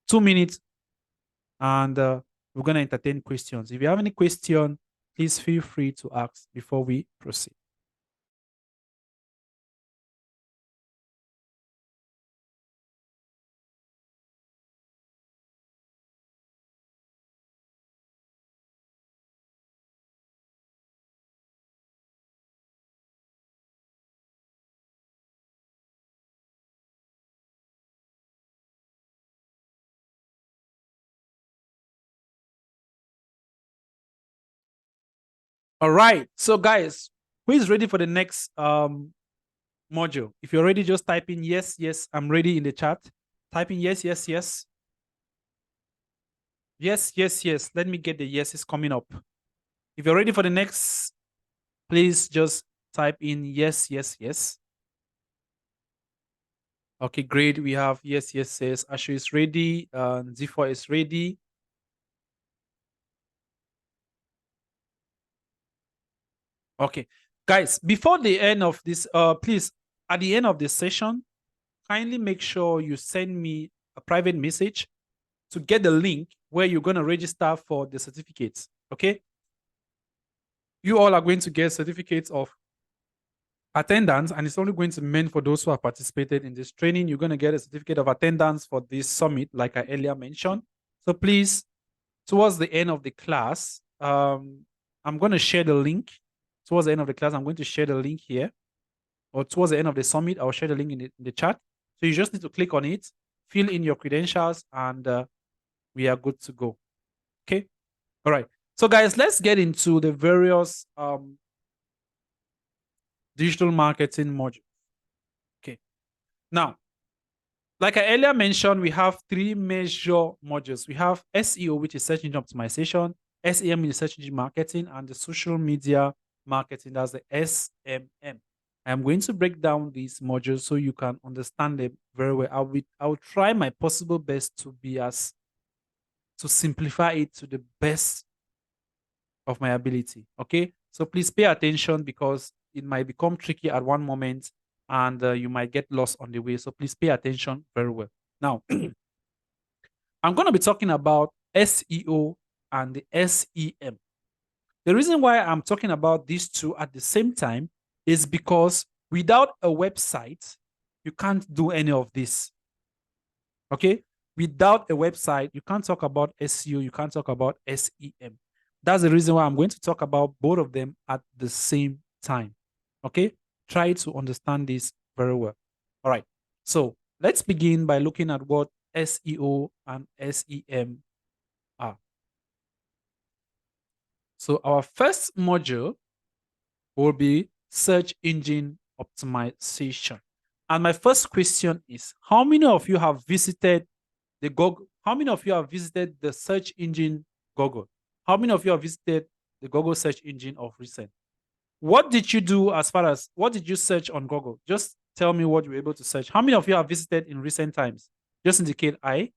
2 minutes, and we're going to entertain questions. If you have any question, please feel free to ask before we proceed. All right. So guys, who is ready for the next module? If you're ready, just type in yes, yes, I'm ready in the chat. Type in yes, yes, yes. Yes, yes, yes. Let me get the yeses coming up. If you're ready for the next, please just type in yes, yes, yes. Okay, great. We have yes, yes, yes. Ashu is ready. Z4 is ready. Okay, guys, before the end of this, please, at the end of the session, kindly make sure you send me a private message to get the link where you're going to register for the certificates. Okay, you all are going to get certificates of attendance, and it's only going to be meant for those who have participated in this training. You're going to get a certificate of attendance for this summit, like I earlier mentioned. So please, towards the end of the class, I'm going to share the link. Towards the end of the class, I'm going to share the link here. Or towards the end of the summit, I'll share the link in the chat. So you just need to click on it, fill in your credentials, and we are good to go. Okay? All right. So guys, let's get into the various digital marketing modules. Okay. Now, like I earlier mentioned, we have 3 major modules. We have SEO, which is search engine optimization, SEM is search engine marketing, and the social media marketing, that's the SMM. I'm going to break down these modules so you can understand them very well. I'll try my possible best to simplify it to the best of my ability. Okay, so please pay attention because it might become tricky at one moment and you might get lost on the way. So please pay attention very well. Now, I'm going to be talking about SEO and the SEM. The reason why I'm talking about these two at the same time is because without a website, you can't do any of this. Okay? Without a website, you can't talk about SEO, you can't talk about SEM. That's the reason why I'm going to talk about both of them at the same time. Okay? Try to understand this very well. All right. So let's begin by looking at what SEO and SEM are. So our first module will be search engine optimization. And my first question is, how many of you have visited the Google? How many of you have visited the search engine Google? How many of you have visited the Google search engine of recent? What did you do what did you search on Google? Just tell me what you were able to search. How many of you have visited in recent times? Just indicate I.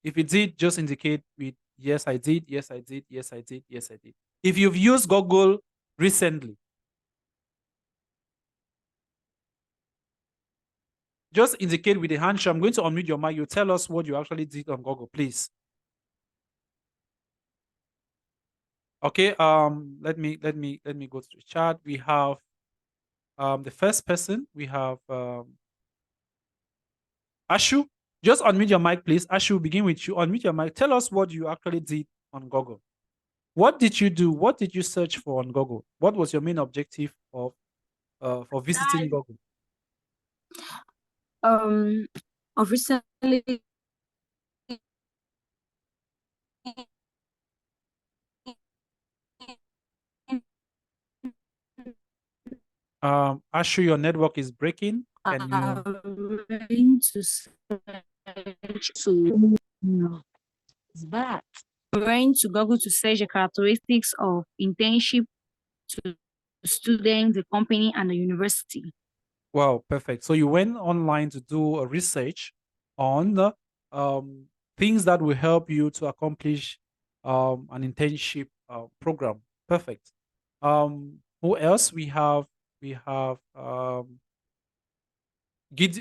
If you did, just indicate with yes, I did, yes, I did, yes, I did, yes, I did. If you've used Google recently, just indicate with the hand show. I'm going to unmute your mic. You tell us what you actually did on Google, please. Okay, let me go to the chat. We have the first person. We have Ashu. Just unmute your mic, please. Ashu, begin with you. Unmute your mic. Tell us what you actually did on Google. What did you do? What did you search for on Google? What was your main objective of for visiting Google? of recently Ashu, your network is breaking. Can you? going to search to no, it's bad. Going to Google to search the characteristics of internship to students, the company, and the university. Wow, perfect. So you went online to do a research on the things that will help you to accomplish an internship program. Perfect. Who else? We have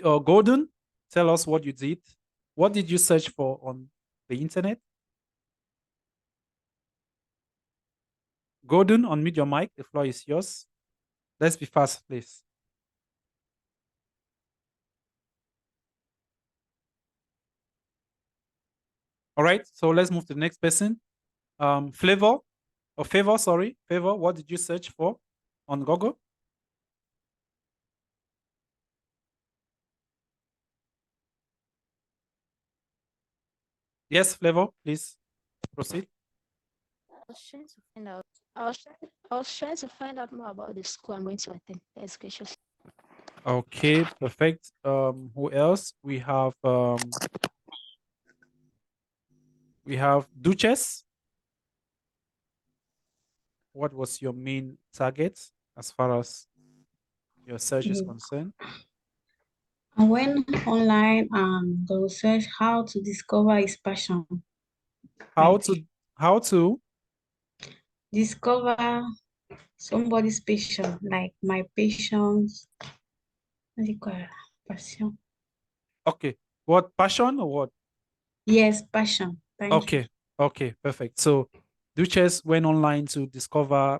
Gordon. Tell us what you did. What did you search for on the internet? Gordon, unmute your mic. The floor is yours. Let's be fast, please. All right, so let's move to the next person. Favor, sorry. Favor, what did you search for on Google? Yes, Flavor, please proceed. I was trying to find out. I was trying to find out more about the school I'm going to attend. That's gracious. Okay, perfect. Who else? We have Duchess. What was your main target as far as your search is concerned? I went online and go search how to discover his passion. How to Discover somebody's passion, like my passions. What do you call it? Passion. Okay. What, passion or what? Yes, passion. Thank you. Okay. Okay, perfect. So Duchess went online to discover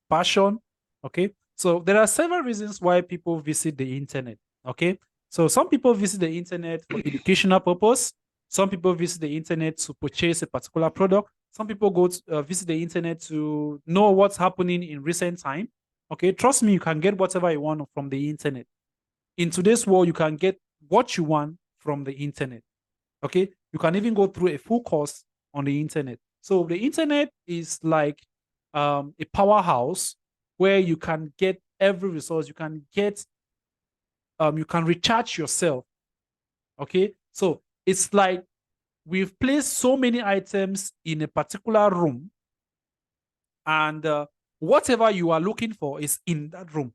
passion. Okay. So there are several reasons why people visit the internet. Okay. So some people visit the internet for educational purpose. Some people visit the internet to purchase a particular product. Some people go to visit the internet to know what's happening in recent time. Okay. Trust me, you can get whatever you want from the internet. In today's world, you can get what you want from the internet. Okay. You can even go through a full course on the internet. So the internet is like a powerhouse where you can get every resource. You can get, you can recharge yourself. Okay. So it's like we've placed so many items in a particular room, and whatever you are looking for is in that room.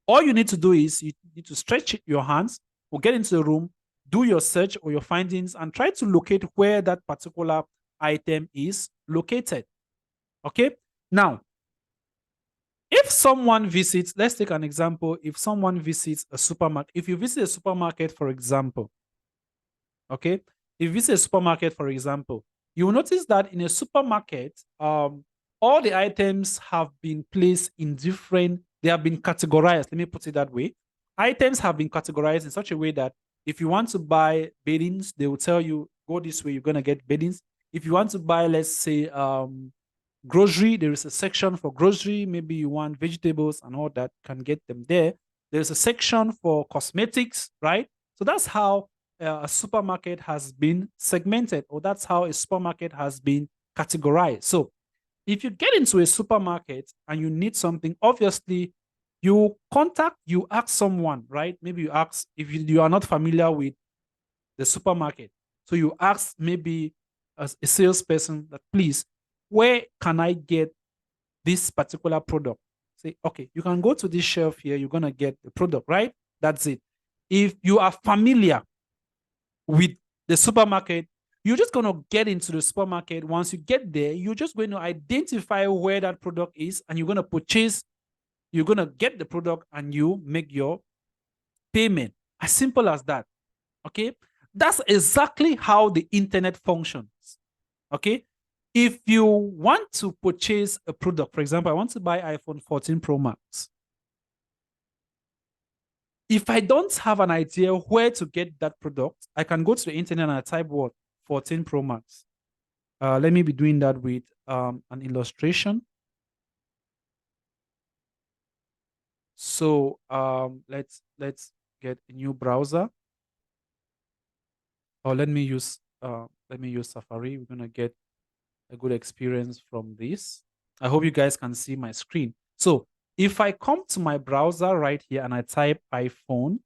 All you need to do is you need to stretch your hands or get into the room, do your search or your findings, and try to locate where that particular item is located. Okay. Now, if someone visits, let's take an example. If someone visits a supermarket, if you visit a supermarket, for example, okay, if you visit a supermarket, for example, you will notice that in a supermarket, all the items have been placed in different, they have been categorized. Let me put it that way. Items have been categorized in such a way that if you want to buy beddings, they will tell you, go this way, you're going to get beddings. If you want to buy, let's say, grocery, there is a section for grocery. Maybe you want vegetables and all that, can get them there. There's a section for cosmetics, right? So that's how a supermarket has been segmented, or that's how a supermarket has been categorized. So if you get into a supermarket and you need something, obviously you ask someone, right? Maybe you ask, if you are not familiar with the supermarket, so you ask maybe a salesperson that, please, where can I get this particular product? Say, okay, you can go to this shelf here, you're going to get the product, right? That's it. If you are familiar with the supermarket, you're just going to get into the supermarket. Once you get there, you're just going to identify where that product is, and you're going to purchase, you're going to get the product, and you make your payment. As simple as that. Okay. That's exactly how the internet functions. Okay. If you want to purchase a product, for example, I want to buy iPhone 14 Pro Max. If I don't have an idea where to get that product, I can go to the internet and I type what? 14 Pro Max. Let me be doing that with an illustration. So let's get a new browser. Or let me use Safari. We're gonna get a good experience from this. I hope you guys can see my screen. So if I come to my browser right here and I type iPhone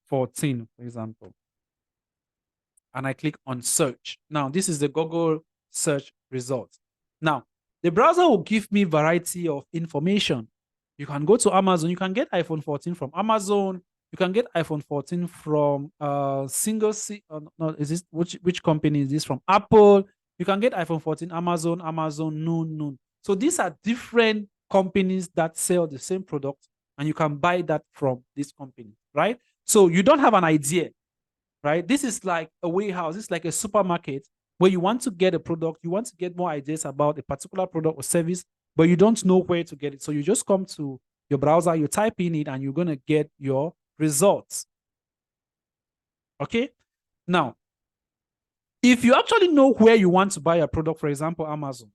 14, for example, and I click on search. Now, this is the Google search results. Now, the browser will give me variety of information. You can go to Amazon. You can get iPhone 14 from Amazon. You can get iPhone 14 from no, is this which company is this from? Apple. You can get iPhone 14 Amazon, Noon. So these are different companies that sell the same product, and you can buy that from this company, right? So you don't have an idea, right? This is like a warehouse. It's like a supermarket where you want to get a product, you want to get more ideas about a particular product or service, but you don't know where to get it. So you just come to your browser, you type in it, and you're going to get your results. Okay? Now, if you actually know where you want to buy a product, for example, Amazon,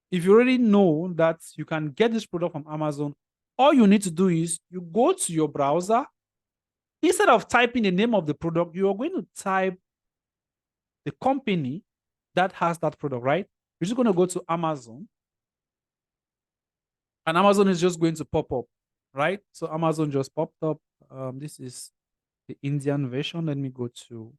if you already know that you can get this product from Amazon, all you need to do is you go to your browser. Instead of typing the name of the product, you are going to type the company that has that product, right? You're just going to go to Amazon, and Amazon is just going to pop up, right? So Amazon just popped up. This is the Indian version. Let me go to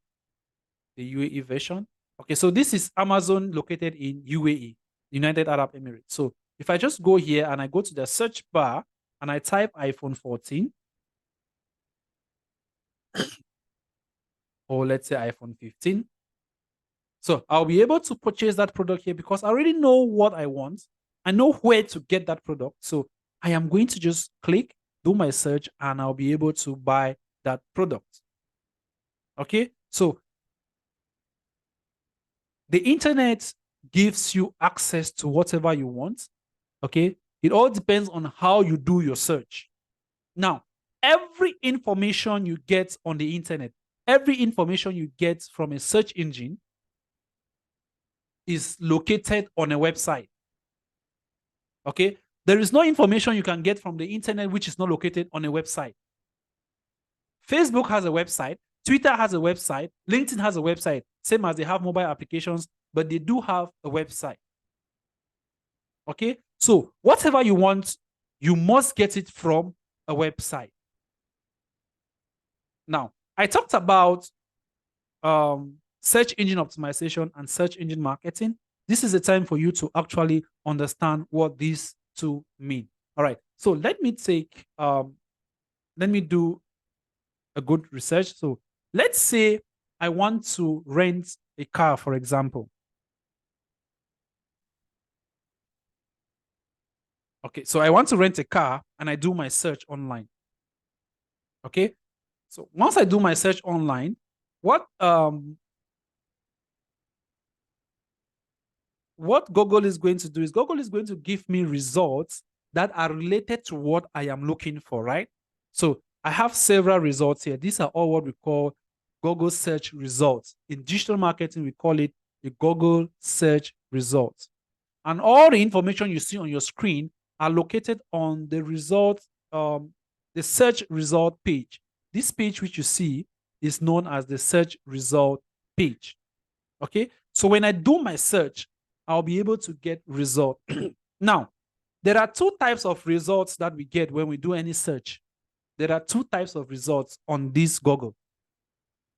the UAE version. Okay, so this is Amazon located in UAE, United Arab Emirates. So if I just go here and I go to the search bar and I type iPhone 14, or let's say iPhone 15, so I'll be able to purchase that product here because I already know what I want. I know where to get that product. So I am going to just click, do my search, and I'll be able to buy that product. Okay, so the internet gives you access to whatever you want. Okay, it all depends on how you do your search. Now, every information you get on the internet, every information you get from a search engine is located on a website. Okay, there is no information you can get from the internet which is not located on a website. Facebook has a website, Twitter has a website, LinkedIn has a website, same as they have mobile applications, but they do have a website. Okay, so whatever you want, you must get it from a website. Now, I talked about search engine optimization and search engine marketing. This is the time for you to actually understand what these two mean. All right, so let me do a good research. So let's say I want to rent a car, for example. Okay, so I want to rent a car and I do my search online. Okay, so once I do my search online, what Google is going to do is Google is going to give me results that are related to what I am looking for, right? So I have several results here. These are all what we call Google search results. In digital marketing, we call it the Google search results. And all the information you see on your screen are located on the results, the search result page. This page which you see is known as the search result page. Okay, so when I do my search, I'll be able to get result. Now, there are two types of results that we get when we do any search. There are two types of results on this Google.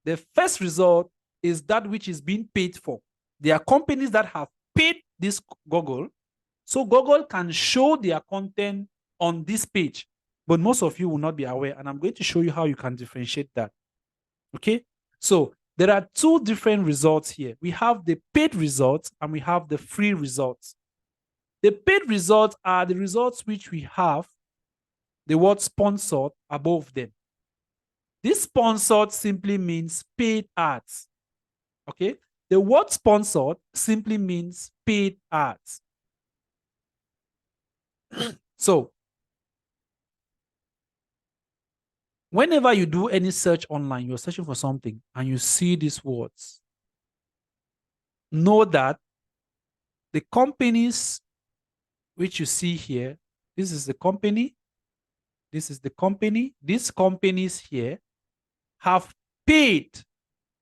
The first result is that which is being paid for. There are companies that have paid this Google, so Google can show their content on this page, but most of you will not be aware, and I'm going to show you how you can differentiate that. Okay, so there are two different results here. We have the paid results and we have the free results. The paid results are the results which we have the word sponsored above them. This sponsored simply means paid ads. Okay, the word sponsored simply means paid ads. So whenever you do any search online, you're searching for something and you see these words, know that the companies which you see here, this is the company, this is the company, these companies here have paid.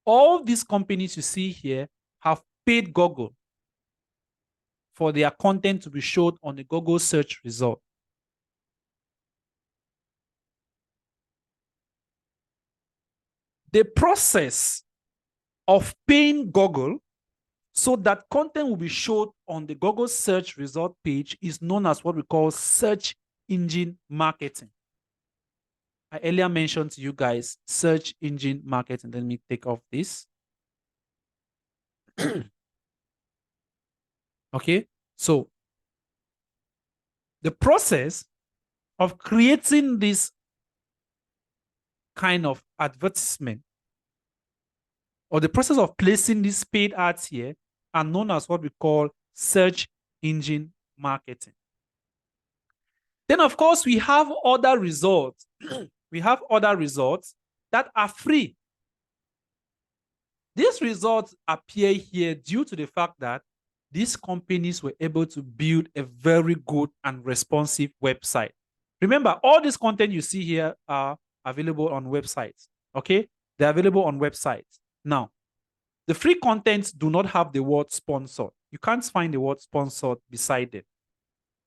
All these companies you see here have paid Google for their content to be showed on the Google search result. The process of paying Google so that content will be shown on the Google search result page is known as what we call search engine marketing. I earlier mentioned to you guys search engine marketing. Let me take off this. Okay, so the process of creating this kind of advertisement or the process of placing these paid ads here are known as what we call search engine marketing. Then, of course, we have other results. We have other results that are free. These results appear here due to the fact that these companies were able to build a very good and responsive website. Remember, all this content you see here are available on websites, okay? They're available on websites. Now, the free contents do not have the word sponsored. You can't find the word sponsored beside it.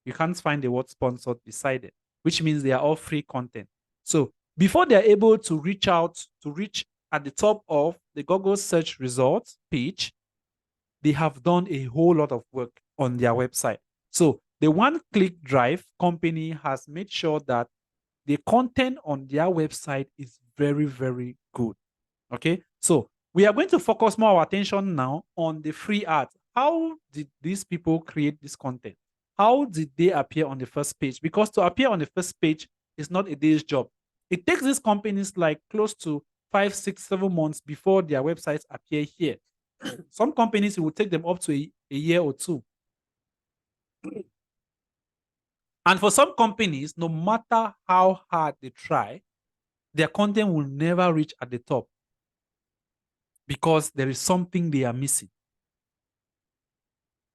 You can't find the word sponsored beside it, which means they are all free content. So before they're able to reach at the top of the Google search results page, they have done a whole lot of work on their website. So the One Click Drive company has made sure that the content on their website is very, very good. Okay, so we are going to focus more our attention now on the free ads. How did these people create this content? How did they appear on the first page? Because to appear on the first page is not a day's job. It takes these companies like close to 5, 6, 7 months before their websites appear here. Some companies, it will take them up to a year or two. And for some companies, no matter how hard they try, their content will never reach at the top because there is something they are missing.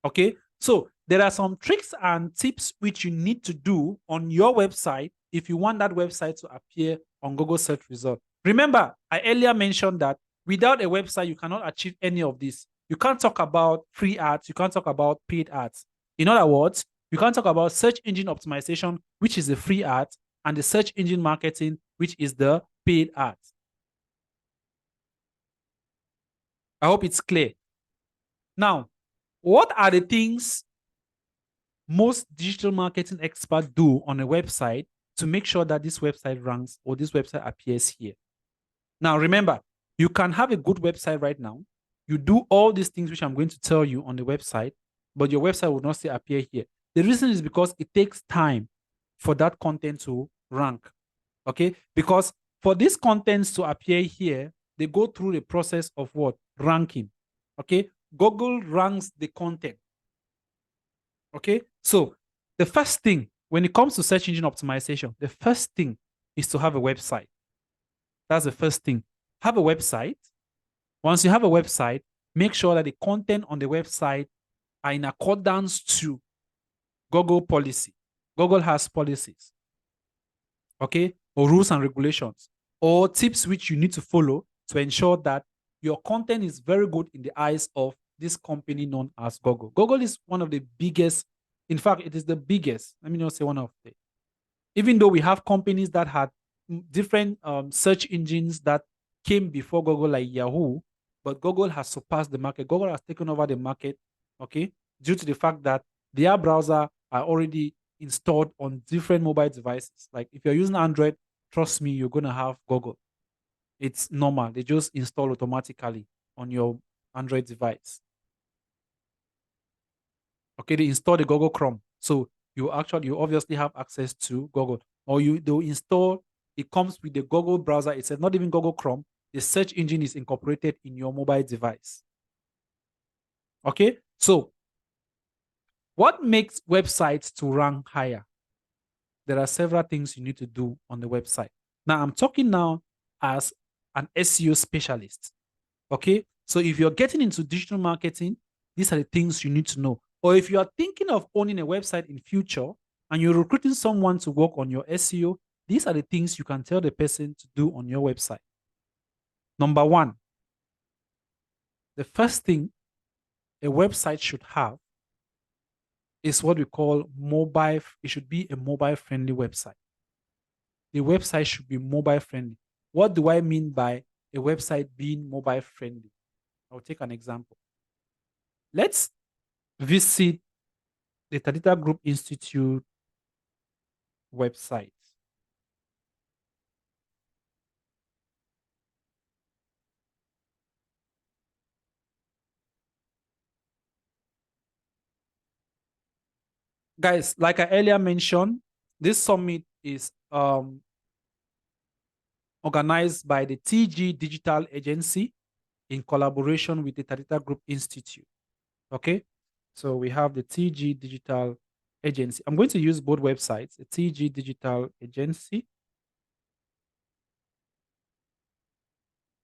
Okay, so there are some tricks and tips which you need to do on your website if you want that website to appear on Google search results. Remember, I earlier mentioned that without a website, you cannot achieve any of this. You can't talk about free ads. You can't talk about paid ads. In other words, you can't talk about search engine optimization, which is the free ads, and the search engine marketing, which is the paid ads. I hope it's clear. Now, what are the things most digital marketing experts do on a website to make sure that this website ranks or this website appears here? Now, remember, you can have a good website right now. You do all these things which I'm going to tell you on the website, but your website will not still appear here. The reason is because it takes time for that content to rank, okay? Because for these contents to appear here, they go through the process of what? Ranking, okay? Google ranks the content, okay? So the first thing, when it comes to search engine optimization, the first thing is to have a website. That's the first thing. Have a website. Once you have a website, make sure that the content on the website are in accordance to Google policy. Google has policies, okay, or rules and regulations, or tips which you need to follow to ensure that your content is very good in the eyes of this company known as Google. Google is one of the biggest, in fact, it is the biggest. Let me not say one of the, even though we have companies that had different search engines that came before Google, like Yahoo, but Google has surpassed the market. Google has taken over the market, okay, due to the fact that their browser are already installed on different mobile devices. Like if you're using Android, trust me, you're going to have Google. It's normal. They just install automatically on your Android device. Okay, they install the Google Chrome. So you obviously have access to Google. Or they'll install, it comes with the Google browser. It says not even Google Chrome. The search engine is incorporated in your mobile device. Okay, so what makes websites to rank higher? There are several things you need to do on the website. Now, I'm talking now as an SEO specialist. Okay, so if you're getting into digital marketing, these are the things you need to know. Or if you are thinking of owning a website in future and you're recruiting someone to work on your SEO, these are the things you can tell the person to do on your website. Number one, the first thing a website should have is what we call mobile. It should be a mobile friendly website. The website should be mobile friendly. What do I mean by a website being mobile friendly? I'll take an example. Let's visit the Tadita Group Institute website. Guys, like I earlier mentioned, this summit is organized by the TG Digital Agency in collaboration with the Tadita Group Institute. Okay, so we have the TG Digital Agency. I'm going to use both websites, the TG Digital Agency,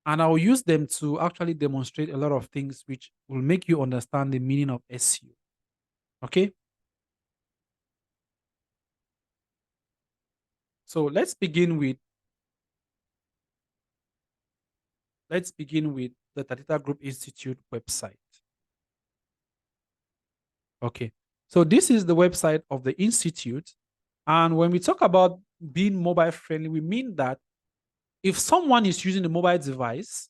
and I'll use them to actually demonstrate a lot of things which will make you understand the meaning of SEO. Okay, so let's begin with the Tadita Group Institute website. Okay, so this is the website of the Institute. And when we talk about being mobile friendly, we mean that if someone is using a mobile device,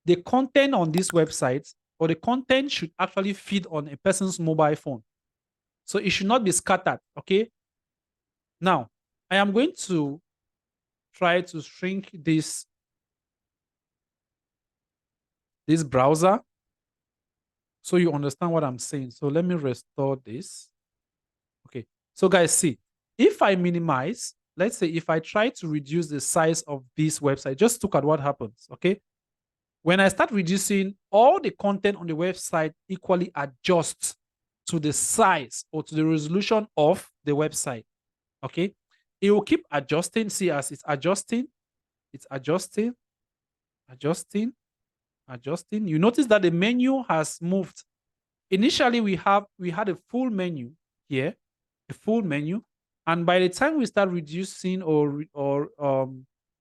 the content on this website or the content should actually feed on a person's mobile phone. So it should not be scattered, okay? Now, I am going to try to shrink this browser so you understand what I'm saying. So let me restore this. Okay, so guys, see, if I minimize, let's say if I try to reduce the size of this website, just look at what happens, okay? When I start reducing, all the content on the website equally adjusts to the size or to the resolution of the website, okay? It will keep adjusting. See, as it's adjusting, adjusting. You notice that the menu has moved. Initially, we had a full menu here, a full menu, and by the time we start reducing or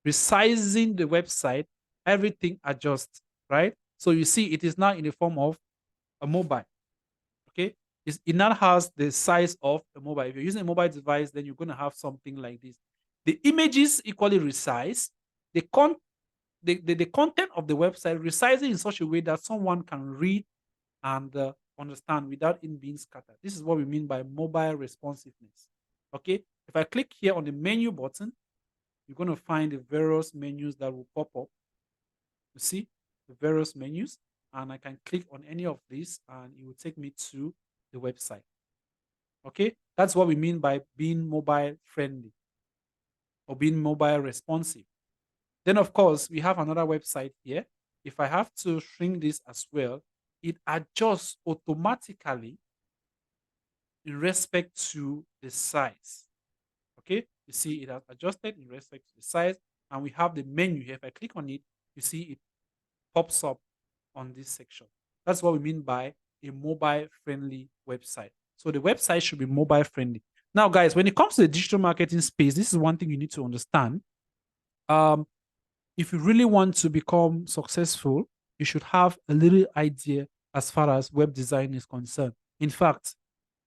resizing the website, everything adjusts, right? So you see, it is now in the form of a mobile. Okay, it now has the size of a mobile. If you're using a mobile device, then you're going to have something like this. The images equally resize. The content of the website resizing in such a way that someone can read and understand without it being scattered. This is what we mean by mobile responsiveness. Okay, if I click here on the menu button, you're going to find the various menus that will pop up. You see the various menus, and I can click on any of these and it will take me to the website. Okay, that's what we mean by being mobile friendly or being mobile responsive. Then, of course, we have another website here. If I have to shrink this as well, it adjusts automatically in respect to the size. Okay, you see it has adjusted in respect to the size, and we have the menu here. If I click on it, you see it pops up on this section. That's what we mean by a mobile friendly website. So the website should be mobile friendly. Now, guys, when it comes to the digital marketing space, this is one thing you need to understand. If you really want to become successful, you should have a little idea as far as web design is concerned. In fact,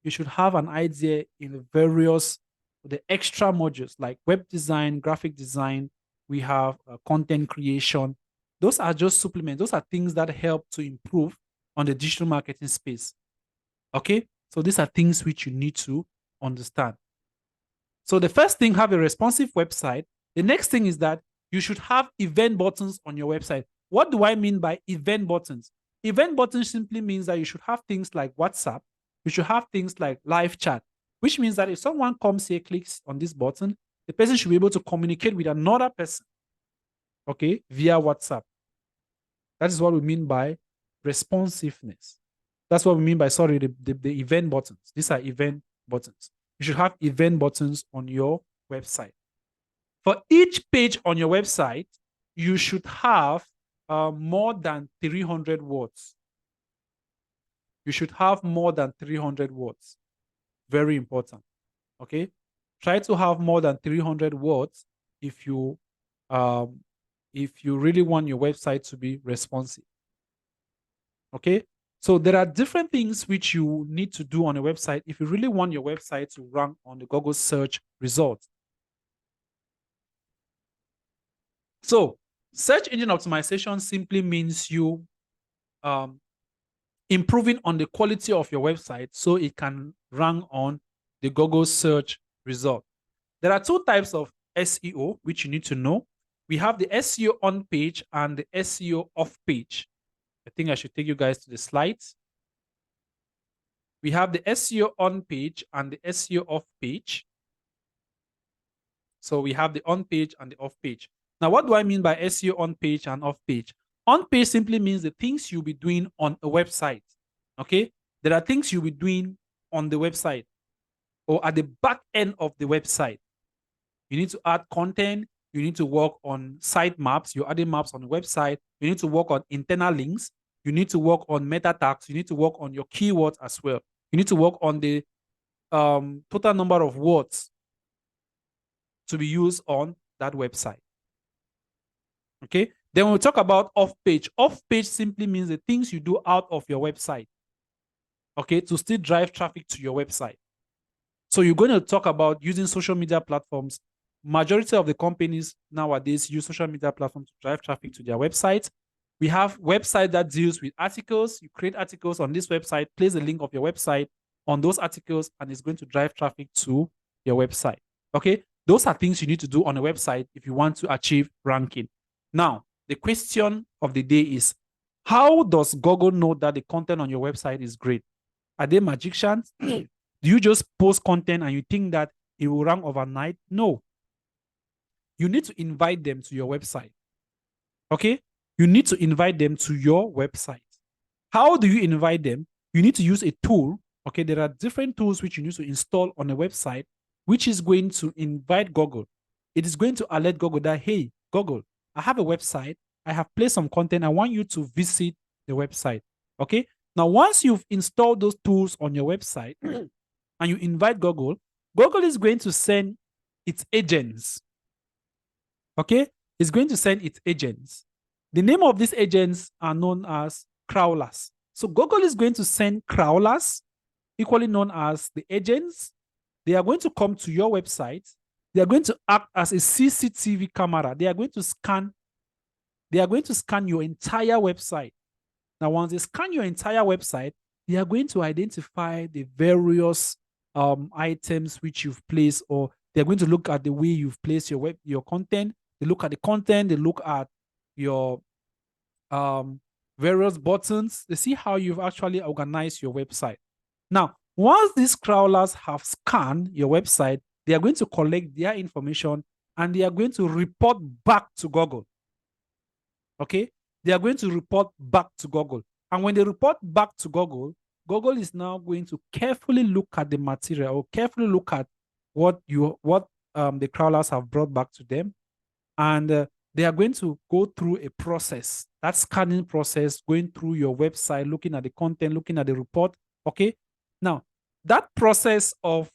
you should have an idea in the extra modules like web design, graphic design. We have content creation. Those are just supplements. Those are things that help to improve on the digital marketing space. Okay, so these are things which you need to understand. So the first thing, have a responsive website. The next thing is that you should have event buttons on your website. What do I mean by event buttons? Event buttons simply means that you should have things like WhatsApp. You should have things like live chat, which means that if someone comes here, clicks on this button, the person should be able to communicate with another person, okay, via WhatsApp. That is what we mean by responsiveness. That's what we mean by, sorry, the event buttons. These are event buttons. You should have event buttons on your website. For each page on your website, you should have more than 300 words. You should have more than 300 words. Very important. Okay? Try to have more than 300 words if you if you really want your website to be responsive. Okay, so there are different things which you need to do on a website if you really want your website to rank on the Google search results. So search engine optimization simply means you improving on the quality of your website so it can rank on the Google search result. There are two types of SEO which you need to know. We have the SEO on page and the SEO off page. I think I should take you guys to the slides. We have the SEO on page and the SEO off page. So we have the on page and the off page. Now, what do I mean by SEO on page and off page? On page simply means the things you'll be doing on a website. Okay, there are things you'll be doing on the website or at the back end of the website. You need to add content. You need to work on site maps. You're adding maps on the website. You need to work on internal links. You need to work on meta tags. You need to work on your keywords as well. You need to work on the total number of words to be used on that website. Okay. Then when we talk about off page simply means the things you do out of your website. Okay, to still drive traffic to your website. So you're going to talk about using social media platforms. Majority of the companies nowadays use social media platforms to drive traffic to their websites. We have website that deals with articles. You create articles on this website, place the link of your website on those articles, and it's going to drive traffic to your website. Okay, those are things you need to do on a website if you want to achieve ranking. Now, the question of the day is, how does Google know that the content on your website is great? Are they magicians? Do you just post content and you think that it will rank overnight? No. You need to invite them to your website. Okay? You need to invite them to your website. How do you invite them? You need to use a tool. Okay, there are different tools which you need to install on a website, which is going to invite Google. It is going to alert Google that, hey, Google, I have a website. I have placed some content. I want you to visit the website. Okay? Now, once you've installed those tools on your website and you invite Google, Google is going to send its agents. Okay? It's going to send its agents. The name of these agents are known as crawlers. So Google is going to send crawlers, equally known as the agents. They are going to come to your website. They are going to act as a CCTV camera. They are going to scan your entire website. Now, once they scan your entire website, they are going to identify the various items which you've placed, or they're going to look at the way you've placed your content. They look at the content. They look at your various buttons. They see how you've actually organized your website. Now, once these crawlers have scanned your website, they are going to collect their information and they are going to report back to Google. Okay? They are going to report back to Google. And when they report back to Google, Google is now going to carefully look at the material or carefully look at what the crawlers have brought back to them. And they are going to go through a process, that scanning process, going through your website, looking at the content, looking at the report. Okay? Now, that process of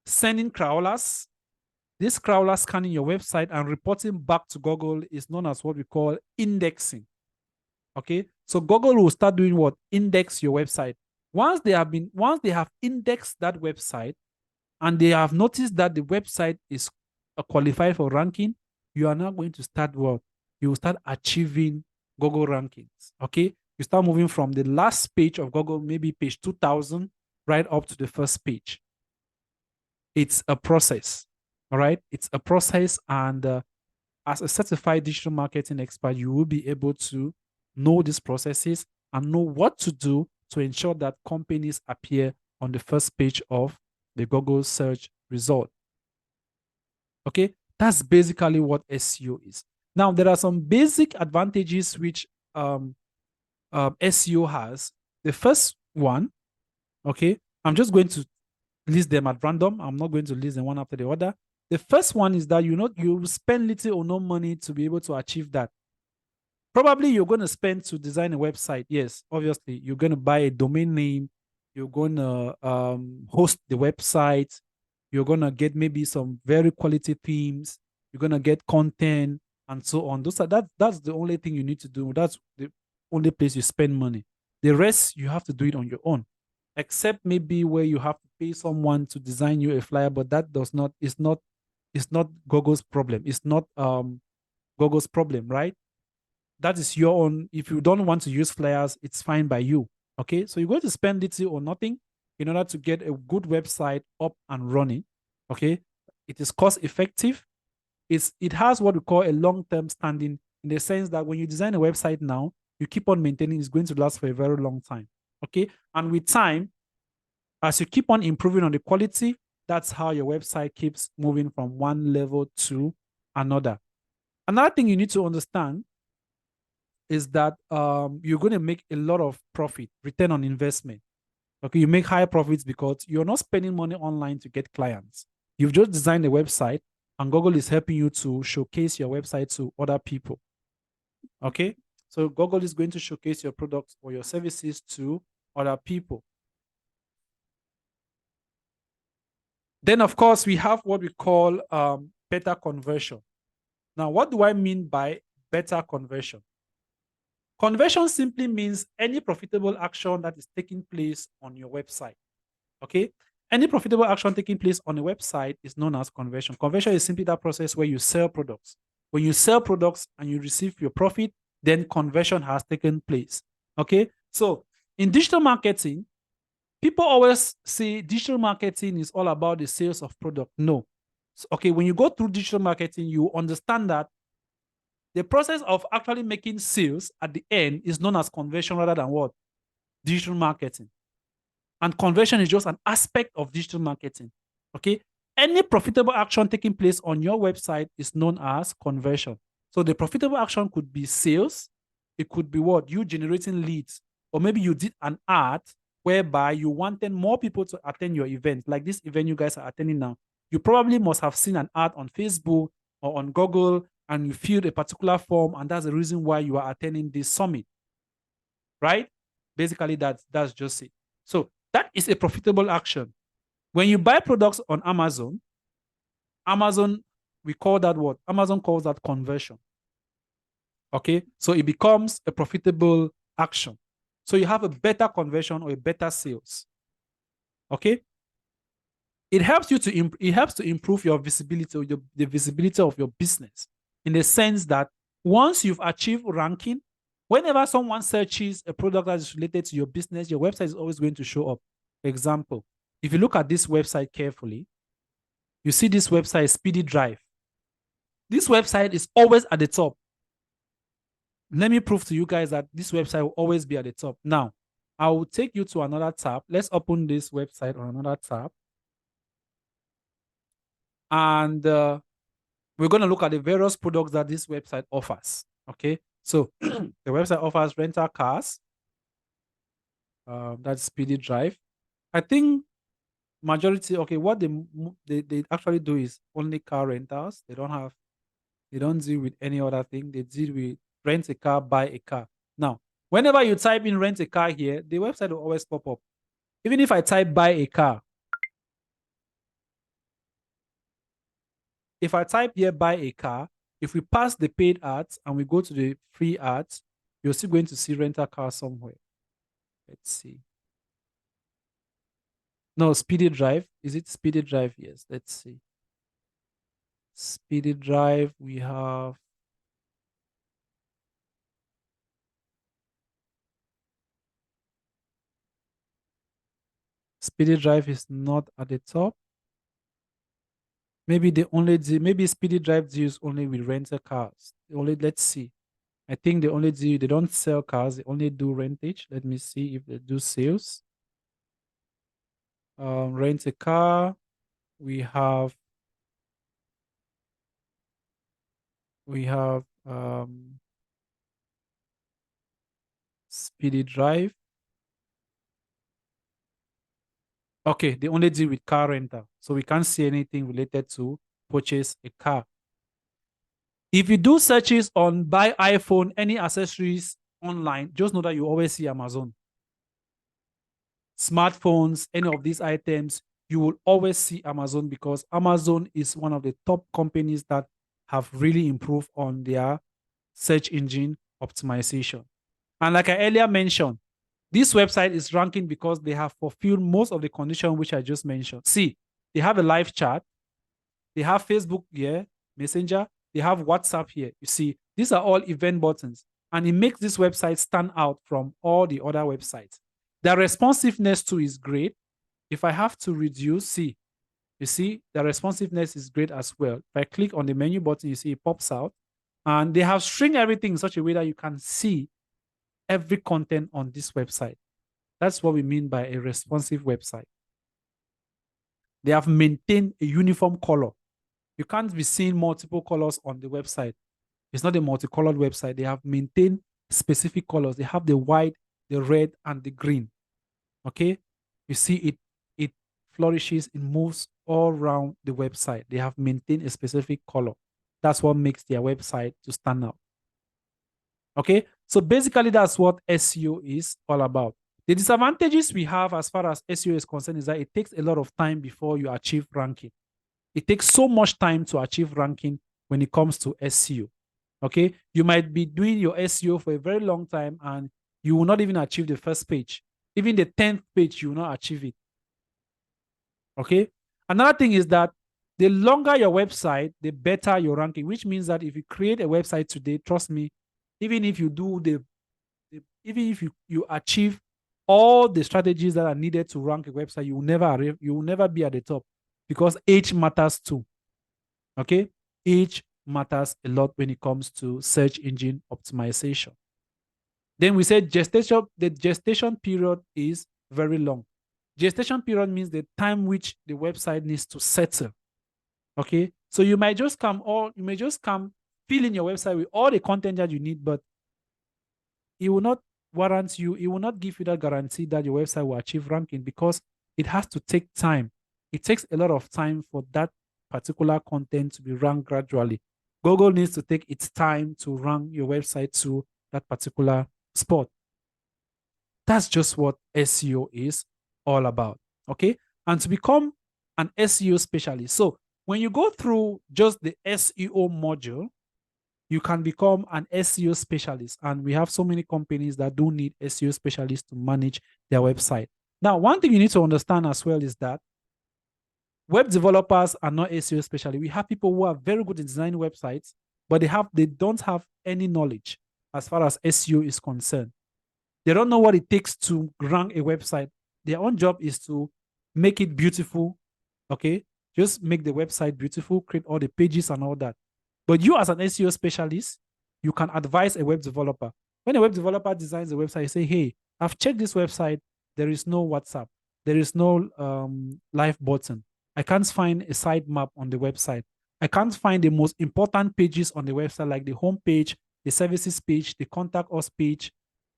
sending crawlers, this crawler scanning your website and reporting back to Google is known as what we call indexing. Okay, so Google will start doing what? Index your website. Once they have indexed that website and they have noticed that the website is qualified for ranking, you are now going to start what? You will start achieving Google rankings. Okay, you start moving from the last page of Google, maybe page 2000, right up to the first page. It's a process. All right, it's a process, and as a certified digital marketing expert, you will be able to know these processes and know what to do to ensure that companies appear on the first page of the Google search result. Okay, that's basically what SEO is. Now, there are some basic advantages which SEO has. The first one, okay, I'm just going to list them at random. I'm not going to list them one after the other. The first one is that you spend little or no money to be able to achieve that. Probably you're going to spend to design a website. Yes, obviously, you're going to buy a domain name. You're going to host the website. You're going to get maybe some very quality themes. You're going to get content and so on. That's the only thing you need to do. That's the only place you spend money. The rest you have to do it on your own, except maybe where you have to pay someone to design you a flyer, but that is not Google's problem. It's not Google's problem, right? That is your own. If you don't want to use flyers, it's fine by you. Okay, so you're going to spend little or nothing in order to get a good website up and running. Okay, it is cost effective. It has what we call a long-term standing, in the sense that when you design a website now, you keep on maintaining, it's going to last for a very long time. Okay, and with time, as you keep on improving on the quality, that's how your website keeps moving from one level to another. Another thing you need to understand is that you're going to make a lot of profit, return on investment. Okay, you make higher profits because you're not spending money online to get clients. You've just designed a website, and Google is helping you to showcase your website to other people. Okay, so Google is going to showcase your products or your services to other people. Then, of course, we have what we call better conversion. Now, what do I mean by better conversion? Conversion simply means any profitable action that is taking place on your website. Okay? Any profitable action taking place on a website is known as conversion. Conversion is simply that process where you sell products. When you sell products and you receive your profit, then conversion has taken place. Okay? So, in digital marketing, people always say digital marketing is all about the sales of product. No. So, okay, when you go through digital marketing, you understand that the process of actually making sales at the end is known as conversion rather than what? Digital marketing. And conversion is just an aspect of digital marketing. Okay? Any profitable action taking place on your website is known as conversion. So the profitable action could be sales. It could be what? You generating leads. Or maybe you did an ad whereby you wanted more people to attend your event, like this event you guys are attending now. You probably must have seen an ad on Facebook or on Google, and you filled a particular form, and that's the reason why you are attending this summit, right? Basically, that's just it. So that is a profitable action. When you buy products on Amazon, we call that what? Amazon calls that conversion. Okay, so it becomes a profitable action. So you have a better conversion or a better sales. Okay, it helps you to improve your visibility or the visibility of your business, in the sense that once you've achieved ranking, whenever someone searches a product that is related to your business, your website is always going to show up. For example, if you look at this website carefully, you see this website, Speedy Drive. This website is always at the top. Let me prove to you guys that this website will always be at the top. Now, I will take you to another tab. Let's open this website on another tab. And we're going to look at the various products that this website offers. Okay, so the website offers rental cars. That's Speedy Drive. I think majority, okay, what they actually do is only car rentals. They don't deal with any other thing. They deal with rent a car, buy a car. Now, whenever you type in rent a car here, the website will always pop up. Even if I type buy a car, if I type here buy a car, if we pass the paid ads and we go to the free ads, you're still going to see rent a car somewhere. Let's see. No, Speedy Drive. Is it Speedy Drive? Yes. Let's see. Speedy Drive, we have Speedy Drive is not at the top. Maybe they only do, maybe Speedy Drive deals only with rental cars. Let's see. I think they don't sell cars, they only do rentage. Let me see if they do sales. Rent a car. We have Speedy Drive. Okay, they only deal with car rental, so we can't see anything related to purchase a car. If you do searches on buy iPhone, any accessories online, just know that you always see Amazon. Smartphones, any of these items, you will always see Amazon, because Amazon is one of the top companies that have really improved on their search engine optimization. And like I earlier mentioned, this website is ranking because they have fulfilled most of the conditions which I just mentioned. See, they have a live chat, they have Facebook here, Messenger, they have WhatsApp here. You see, these are all event buttons, and it makes this website stand out from all the other websites. Their responsiveness too is great. If I have to reduce, see, you see, the responsiveness is great as well. If I click on the menu button, you see it pops out, and they have string everything in such a way that you can see every content on this website. That's what we mean by a responsive website. They have maintained a uniform color. You can't be seeing multiple colors on the website. It's not a multicolored website. They have maintained specific colors. They have the white, the red, and the green. Okay? You see it flourishes, it moves all around the website. They have maintained a specific color. That's what makes their website to stand out. Okay? So basically, that's what SEO is all about. The disadvantages we have as far as SEO is concerned is that it takes a lot of time before you achieve ranking. It takes so much time to achieve ranking when it comes to SEO. Okay? You might be doing your SEO for a very long time and you will not even achieve the first page. Even the 10th page, you will not achieve it. Okay? Another thing is that the longer your website, the better your ranking, which means that if you create a website today, trust me, even if you do even if you achieve all the strategies that are needed to rank a website, you will never be at the top, because age matters too. Okay? Age matters a lot when it comes to search engine optimization. Then we said the gestation period is very long. Gestation period means the time which the website needs to settle. Okay? So you may just come fill in your website with all the content that you need, but it will not warrant you, it will not give you that guarantee that your website will achieve ranking, because it has to take time. It takes a lot of time for that particular content to be ranked gradually. Google needs to take its time to rank your website to that particular spot. That's just what SEO is all about. Okay? And to become an SEO specialist, so when you go through just the SEO module, you can become an SEO specialist. And we have so many companies that do need SEO specialists to manage their website. Now, one thing you need to understand as well is that web developers are not SEO specialists. We have people who are very good in designing websites, but they don't have any knowledge as far as SEO is concerned. They don't know what it takes to rank a website. Their own job is to make it beautiful. Okay? Just make the website beautiful, create all the pages and all that. But you as an SEO specialist, you can advise a web developer. When a web developer designs a website, you say, hey, I've checked this website. There is no WhatsApp. There is no live button. I can't find a sitemap on the website. I can't find the most important pages on the website, like the home page, the services page, the contact us page,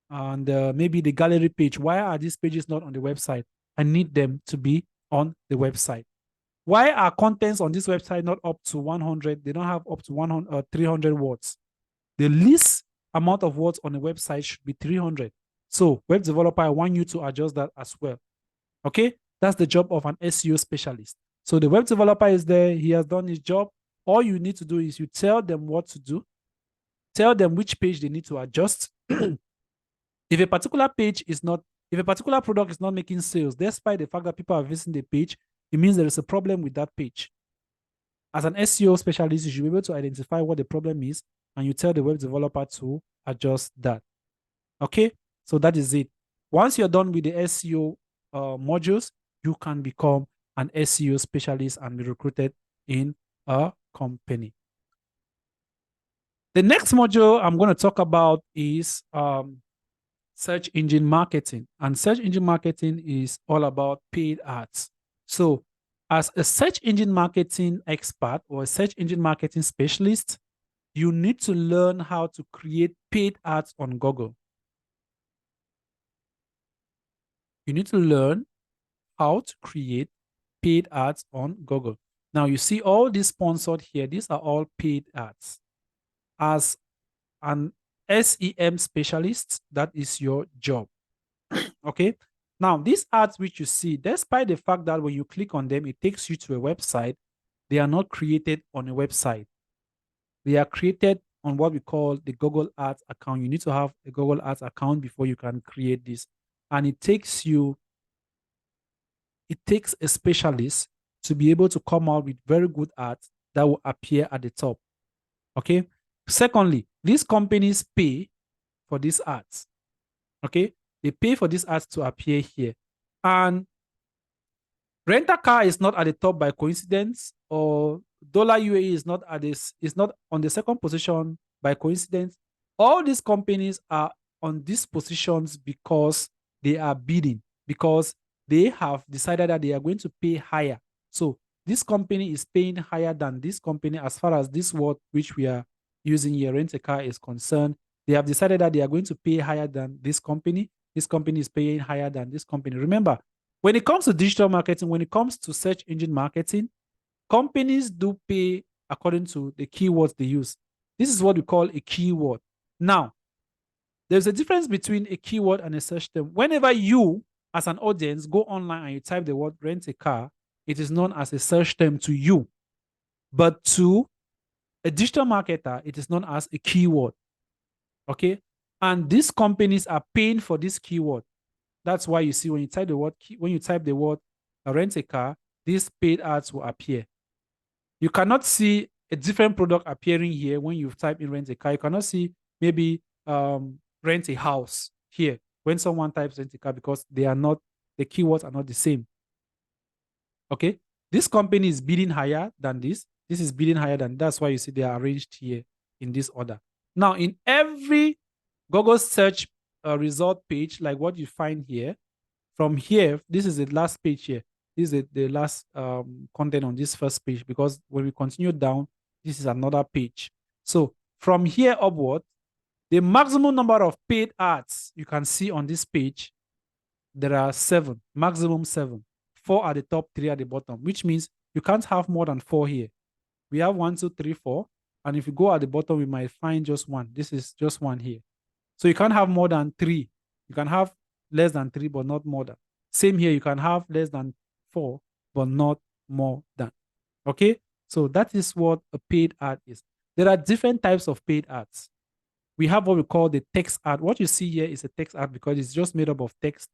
and maybe the gallery page. Why are these pages not on the website? I need them to be on the website. Why are contents on this website not up to 100? They don't have up to 100 300 words. The least amount of words on a website should be 300. So, web developer, I want you to adjust that as well. Okay? That's the job of an SEO specialist. So, the web developer is there. He has done his job. All you need to do is you tell them what to do. Tell them which page they need to adjust. If a particular product is not making sales, despite the fact that people are visiting the page, it means there is a problem with that page. As an SEO specialist, you should be able to identify what the problem is, and you tell the web developer to adjust that. Okay? So that is it. Once you're done with the SEO modules, you can become an SEO specialist and be recruited in a company. The next module I'm going to talk about is search engine marketing. And search engine marketing is all about paid ads. So as a search engine marketing expert or a search engine marketing specialist, you need to learn how to create paid ads on Google. You need to learn how to create paid ads on Google. Now you see all these sponsored here. These are all paid ads. As an SEM specialist, that is your job. Okay. Now, these ads which you see, despite the fact that when you click on them, it takes you to a website, they are not created on a website. They are created on what we call the Google Ads account. You need to have a Google Ads account before you can create this. And it takes a specialist to be able to come out with very good ads that will appear at the top. Okay. Secondly, these companies pay for these ads. Okay. They pay for these ads to appear here. And Rent-A-Car is not at the top by coincidence, or Dollar UAE is not at this, is not on the second position by coincidence. All these companies are on these positions because they are bidding, because they have decided that they are going to pay higher. So this company is paying higher than this company as far as this word which we are using here, Rent-A-Car, is concerned. They have decided that they are going to pay higher than this company. This company is paying higher than this company. Remember, when it comes to digital marketing, when it comes to search engine marketing, companies do pay according to the keywords they use. This is what we call a keyword. Now, there's a difference between a keyword and a search term. Whenever you, as an audience, go online and you type the word Rent-A-Car, it is known as a search term to you. But to a digital marketer, it is known as a keyword. Okay? And these companies are paying for this keyword. That's why you see when you type the word Rent-A-Car, these paid ads will appear. You cannot see a different product appearing here when you type in Rent-A-Car. You cannot see maybe rent a house here when someone types Rent-A-Car, because they are not, the keywords are not the same. Okay, this company is bidding higher than this. This is bidding higher than, that's why you see they are arranged here in this order. Now, in every Google search result page, like what you find here, from here, this is the last page here. This is the last content on this first page, because when we continue down, this is another page. So from here upward, the maximum number of paid ads you can see on this page, there are 7, maximum 7. 4 at the top, 3 at the bottom, which means you can't have more than 4 here. We have 1, 2, 3, 4. And if you go at the bottom, we might find just 1. This is just 1 here. So you can't have more than 3. You can have less than 3, but not more than. Same here, you can have less than 4, but not more than. Okay? So that is what a paid ad is. There are different types of paid ads. We have what we call the text ad. What you see here is a text ad because it's just made up of text.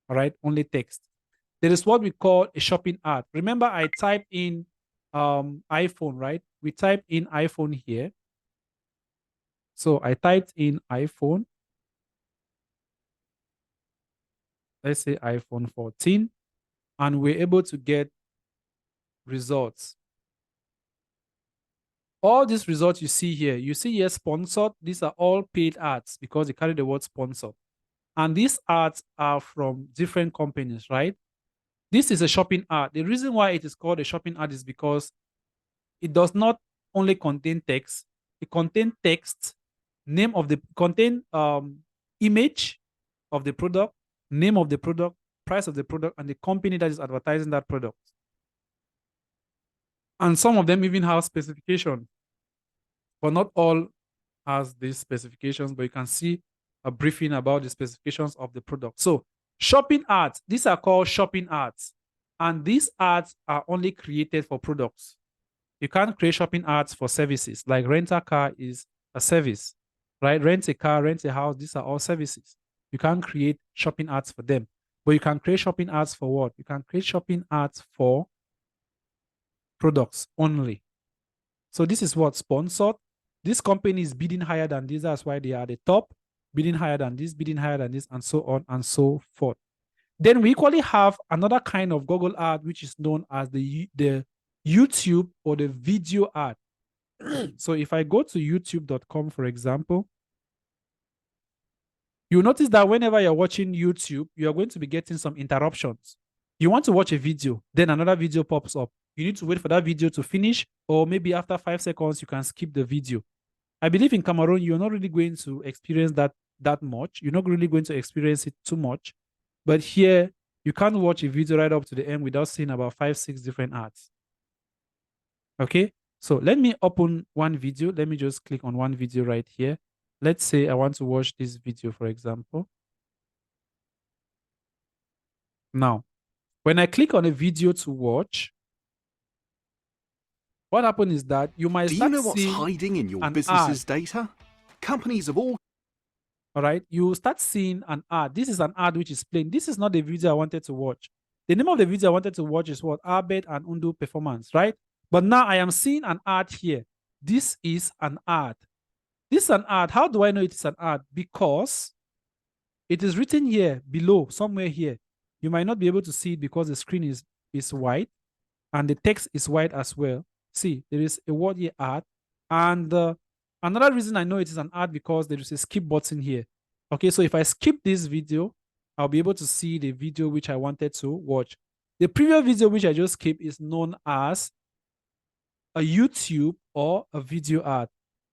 All right, only text. There is what we call a shopping ad. Remember, I typed in iPhone, right? We typed in iPhone here. So I typed in iPhone. Let's say iPhone 14, and we're able to get results. All these results you see here sponsored. These are all paid ads because they carry the word sponsored. And these ads are from different companies, right? This is a shopping ad. The reason why it is called a shopping ad is because it does not only contain text, it contains text, name of the, image of the product, name of the product, price of the product, and the company that is advertising that product. And some of them even have specifications, but not all has these specifications, but you can see a briefing about the specifications of the product. So shopping ads, these are called shopping ads. And these ads are only created for products. You can't create shopping ads for services, like Rent-A-Car is a service, right? Rent-A-Car, rent a house, these are all services. You can't create shopping ads for them. But you can create shopping ads for what? You can create shopping ads for products only. So this is what sponsored. This company is bidding higher than this. That's why they are at the top. Bidding higher than this, bidding higher than this, and so on and so forth. Then we equally have another kind of Google ad, which is known as the YouTube or the video ad. So if I go to youtube.com, for example, you'll notice that whenever you're watching YouTube, you're going to be getting some interruptions. You want to watch a video, then another video pops up. You need to wait for that video to finish, or maybe after 5 seconds, you can skip the video. I believe in Cameroon, you're not really going to experience that much. You're not really going to experience it too much. But here, you can't watch a video right up to the end without seeing about 5, 6 different ads. Okay, so let me open one video. Let me just click on one video right here. Let's say I want to watch this video, for example. Now, when I click on a video to watch, what happened is that you might Do you start know what's seeing hiding in your an business's ad. data? Companies of all All right, you start seeing an ad. This is an ad which is playing. This is not the video I wanted to watch. The name of the video I wanted to watch is what? Arbet and Undo Performance, right? But now I am seeing an ad here. This is an ad. This is an ad. How do I know it is an ad? Because it is written here below, somewhere here. You might not be able to see it because the screen is white and the text is white as well. See, there is a word here, ad. And another reason I know it is an ad because there is a skip button here. Okay, so if I skip this video, I'll be able to see the video which I wanted to watch. The previous video which I just skipped is known as a YouTube or a video ad.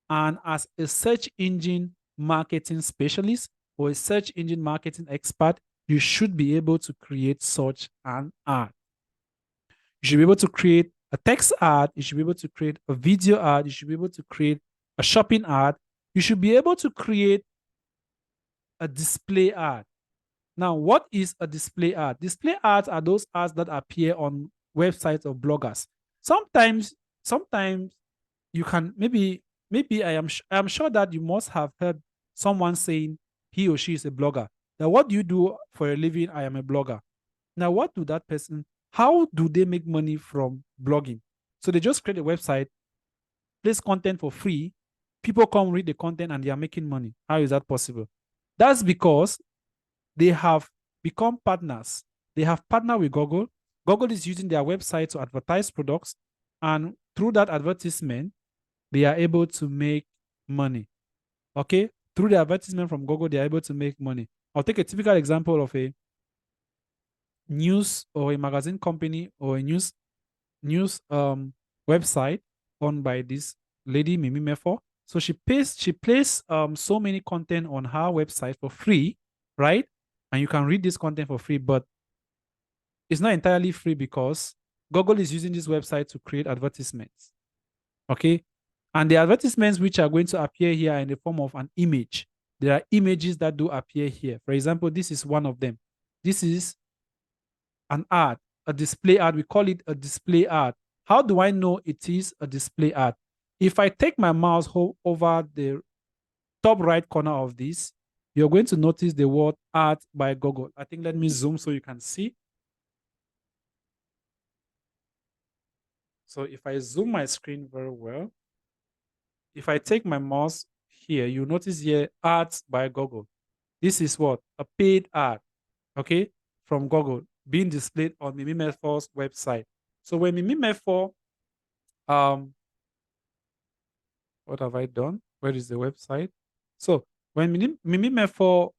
And as a search engine marketing specialist or a search engine marketing expert, you should be able to create such an ad. You should be able to create a text ad. You should be able to create a video ad. You should be able to create a shopping ad. You should be able to create a display ad. Now, what is a display ad? Display ads are those ads that appear on websites or bloggers. Sometimes you can maybe I am sure that you must have heard someone saying he or she is a blogger. Now, what do you do for a living? I am a blogger. Now, how do they make money from blogging? So they just create a website, place content for free. People come read the content and they are making money. How is that possible? That's because they have become partners. They have partnered with Google. Google is using their website to advertise products. And through that advertisement, they are able to make money. Okay? Through the advertisement from Google, they are able to make money. I'll take a typical example of a news or a magazine company or a news website owned by this lady, Mimi Mefo. So she plays so many content on her website for free, right? And you can read this content for free, but it's not entirely free because Google is using this website to create advertisements. Okay? And the advertisements which are going to appear here in the form of an image. There are images that do appear here. For example, this is one of them. This is an ad, a display ad. We call it a display ad. How do I know it is a display ad? If I take my mouse over the top right corner of this, you're going to notice the word ad by Google. I think let me zoom so you can see. So if I zoom my screen very well, if I take my mouse here, you notice here ads by Google. This is what? A paid ad, okay, from Google being displayed on Mimi Mefo's website. So when Mimi Mefo, what have I done? Where is the website? So when Mimi Mefo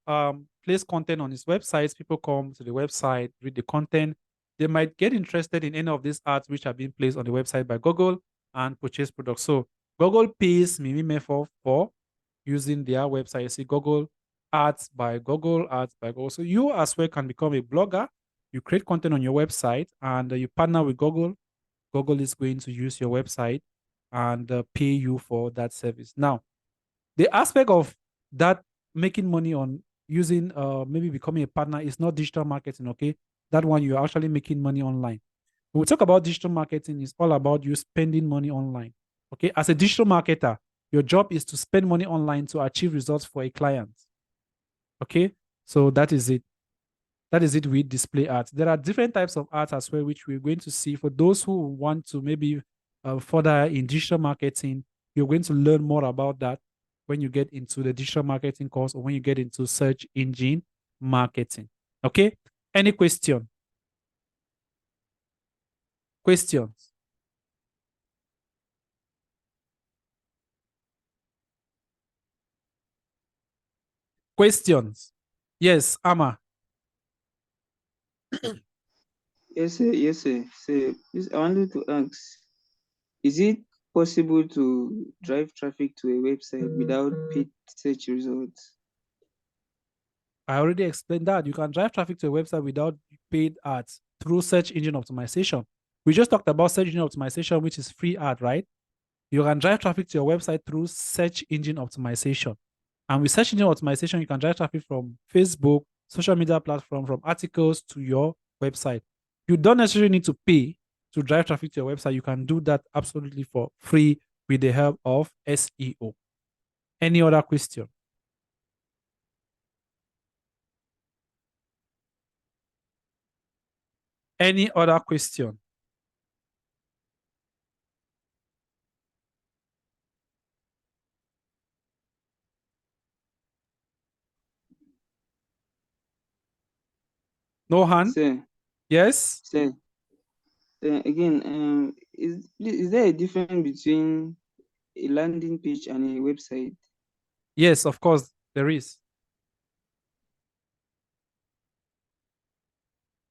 plays content on his websites, people come to the website, read the content. They might get interested in any of these ads which are being placed on the website by Google and purchase products. So Google pays Mimi Mefo for using their website. You see Google ads by Google, ads by Google. So you as well can become a blogger. You create content on your website and you partner with Google. Google is going to use your website and pay you for that service. Now, the aspect of that making money on using maybe becoming a partner is not digital marketing, okay? That one you're actually making money online. When we talk about digital marketing, it's all about you spending money online, okay? As a digital marketer, your job is to spend money online to achieve results for a client, okay? So that is it. That is it with display ads. There are different types of ads as well, which we're going to see. For those who want to maybe further in digital marketing, you're going to learn more about that when you get into the digital marketing course or when you get into search engine marketing. Okay? Any question? Questions? Questions? Yes, Ama. Yes, sir. Yes, sir. So, please, I wanted to ask, is it possible to drive traffic to a website without paid search results? I already explained that. You can drive traffic to a website without paid ads through search engine optimization. We just talked about search engine optimization, which is free ad, right? You can drive traffic to your website through search engine optimization. And with search engine optimization, you can drive traffic from Facebook, social media platform, from articles to your website. You don't necessarily need to pay to drive traffic to your website, you can do that absolutely for free with the help of SEO. Any other question? Any other question? No hand? Sir, Yes? sir. Again, is there a difference between a landing page and a website? Yes, of course, there is.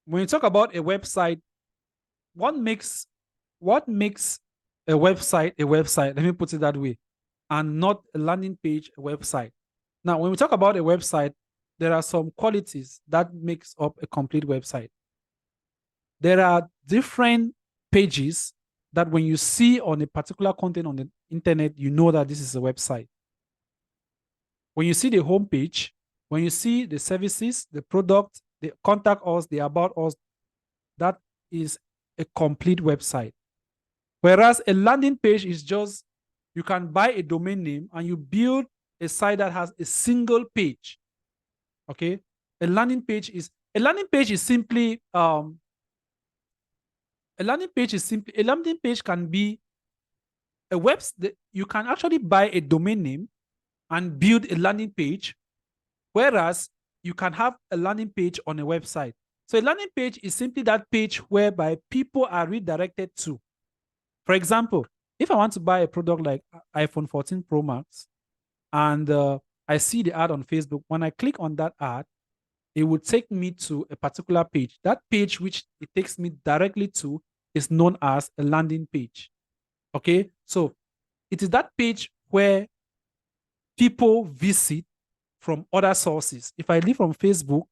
When you talk about a website, what makes a website, let me put it that way, and not a landing page a website? Now, when we talk about a website, there are some qualities that makes up a complete website. There are different pages that when you see on a particular content on the internet, you know that this is a website. When you see the home page, when you see the services, the product, the contact us, the about us, that is a complete website. Whereas a landing page is just, you can buy a domain name and you build a site that has a single page. Okay? A landing page simply a landing page can be a website. You can actually buy a domain name and build a landing page, whereas you can have a landing page on a website. So a landing page is simply that page whereby people are redirected to. For example, if I want to buy a product like iPhone 14 Pro Max and I see the ad on Facebook, when I click on that ad, it would take me to a particular page. That page which it takes me directly to is known as a landing page. Okay, so it is that page where people visit from other sources. If I leave from Facebook,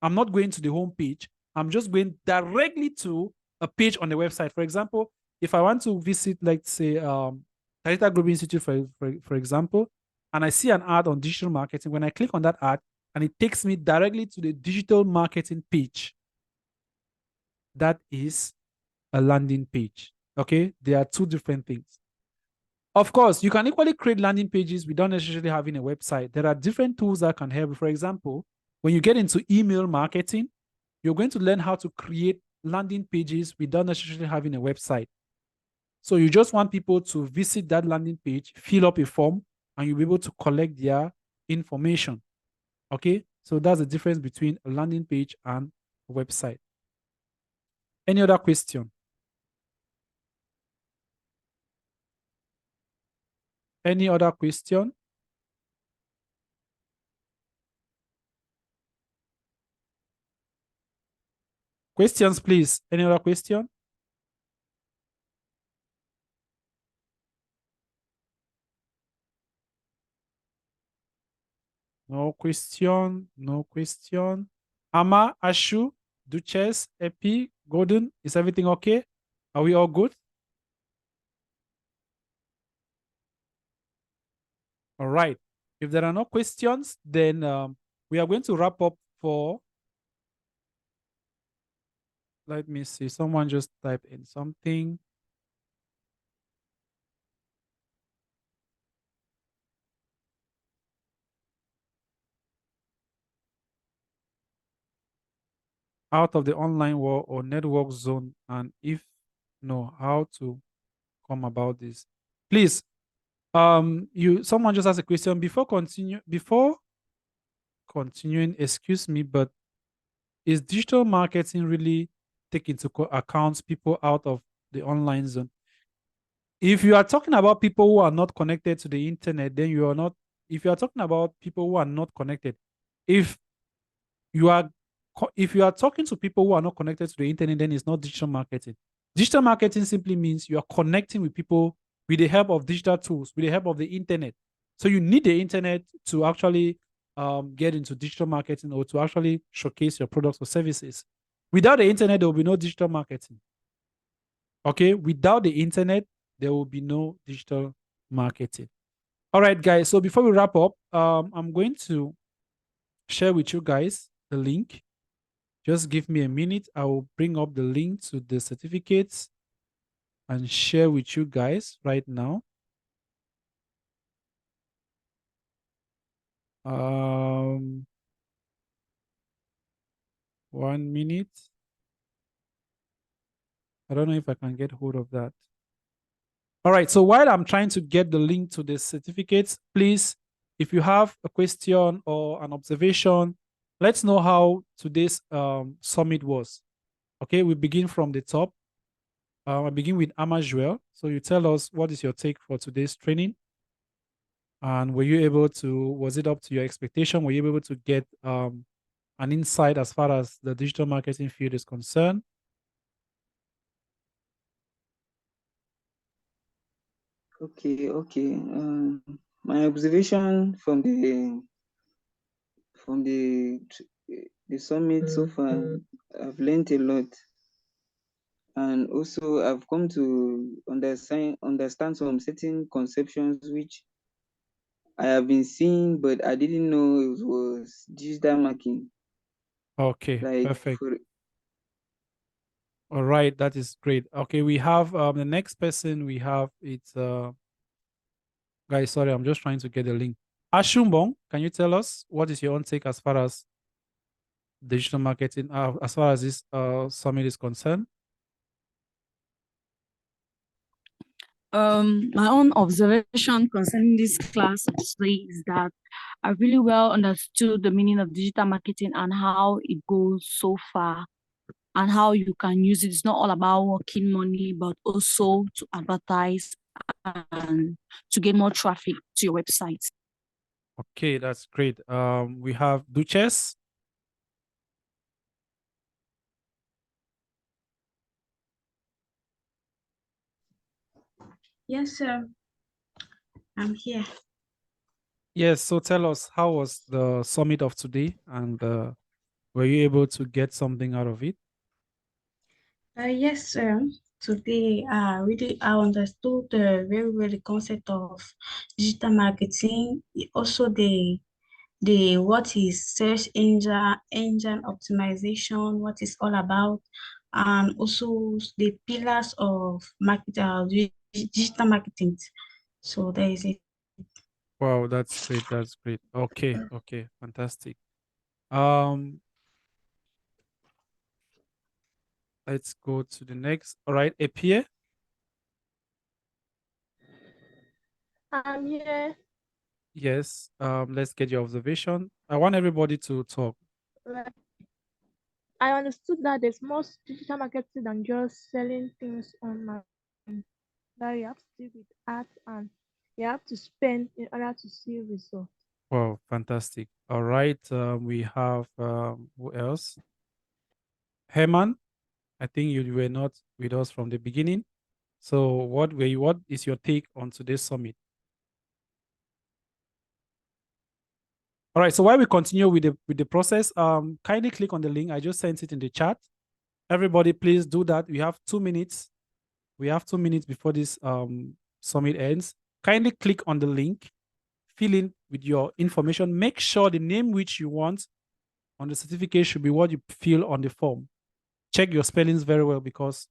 I'm not going to the home page. I'm just going directly to a page on the website. For example, if I want to visit, let's say, Tarita Global Institute, for example, and I see an ad on digital marketing, when I click on that ad, and it takes me directly to the digital marketing page, that is a landing page. Okay, there are two different things. Of course, you can equally create landing pages without necessarily having a website. There are different tools that can help. For example, when you get into email marketing, you're going to learn how to create landing pages without necessarily having a website. So you just want people to visit that landing page, fill up a form, and you'll be able to collect their information. Okay, so that's the difference between a landing page and a website. Any other question? Any other question? Questions, please. Any other question? No question. No question. Ama, Ashu, Duchess, Epi, Gordon, is everything okay? Are we all good? All right. If there are no questions, then we are going to wrap up for. Let me see. Someone just type in something. Out of the online war or network zone, and if no, how to come about this? Please, someone just asked a question before continuing. Excuse me, but is digital marketing really take into account people out of the online zone? If you are talking about people who are not connected to the internet, then you are not. If you are talking about people who are not connected, if you are talking to people who are not connected to the internet, then it's not digital marketing. Digital marketing simply means you are connecting with people with the help of digital tools, with the help of the internet. So you need the internet to actually get into digital marketing or to actually showcase your products or services. Without the internet, there will be no digital marketing. Okay, without the internet, there will be no digital marketing. All right, guys. So before we wrap up, I'm going to share with you guys the link. Just give me a minute. I will bring up the link to the certificates and share with you guys right now. 1 minute. I don't know if I can get hold of that. All right, so while I'm trying to get the link to the certificates, please, if you have a question or an observation, let's know how today's summit was. Okay, we begin from the top. I begin with Amajuel. So you tell us what is your take for today's training? And were you able to, was it up to your expectation? Were you able to get an insight as far as the digital marketing field is concerned? Okay, okay. My observation from the summit so far, I've learned a lot, and also I've come to understand some certain conceptions which I have been seeing, but I didn't know it was digital marketing. Okay, Like perfect. All right, that is great. Okay, we have the next person we have, it's guys, sorry, I'm just trying to get the link. Ashumbong, can you tell us what is your own take as far as digital marketing, as far as this summit is concerned? My own observation concerning this class today is that I really well understood the meaning of digital marketing and how it goes so far and how you can use it. It's not all about working money, but also to advertise and to get more traffic to your website. Okay, that's great. We have Duchess. Yes, sir. I'm here. Yes, so tell us, how was the summit of today, and were you able to get something out of it? Yes, sir. Today, I understood very well the concept of digital marketing. Also, the what is search engine optimization, what it's all about, and also the pillars of digital marketing. So there is it. Wow, that's great. That's great. Okay, okay, fantastic. Let's go to the next. All right, Epie. I'm here. Yes. Let's get your observation. I want everybody to talk. Like, I understood that there's more digital marketing than just selling things online. That you have to deal with art and you have to spend in order to see results. Wow, fantastic. All right. We have who else? Herman. I think you were not with us from the beginning. So what is your take on today's summit? All right, so while we continue with the process, kindly click on the link. I just sent it in the chat. Everybody, please do that. We have 2 minutes. We have 2 minutes before this summit ends. Kindly click on the link, fill in with your information. Make sure the name which you want on the certificate should be what you fill on the form. Check your spellings very well, because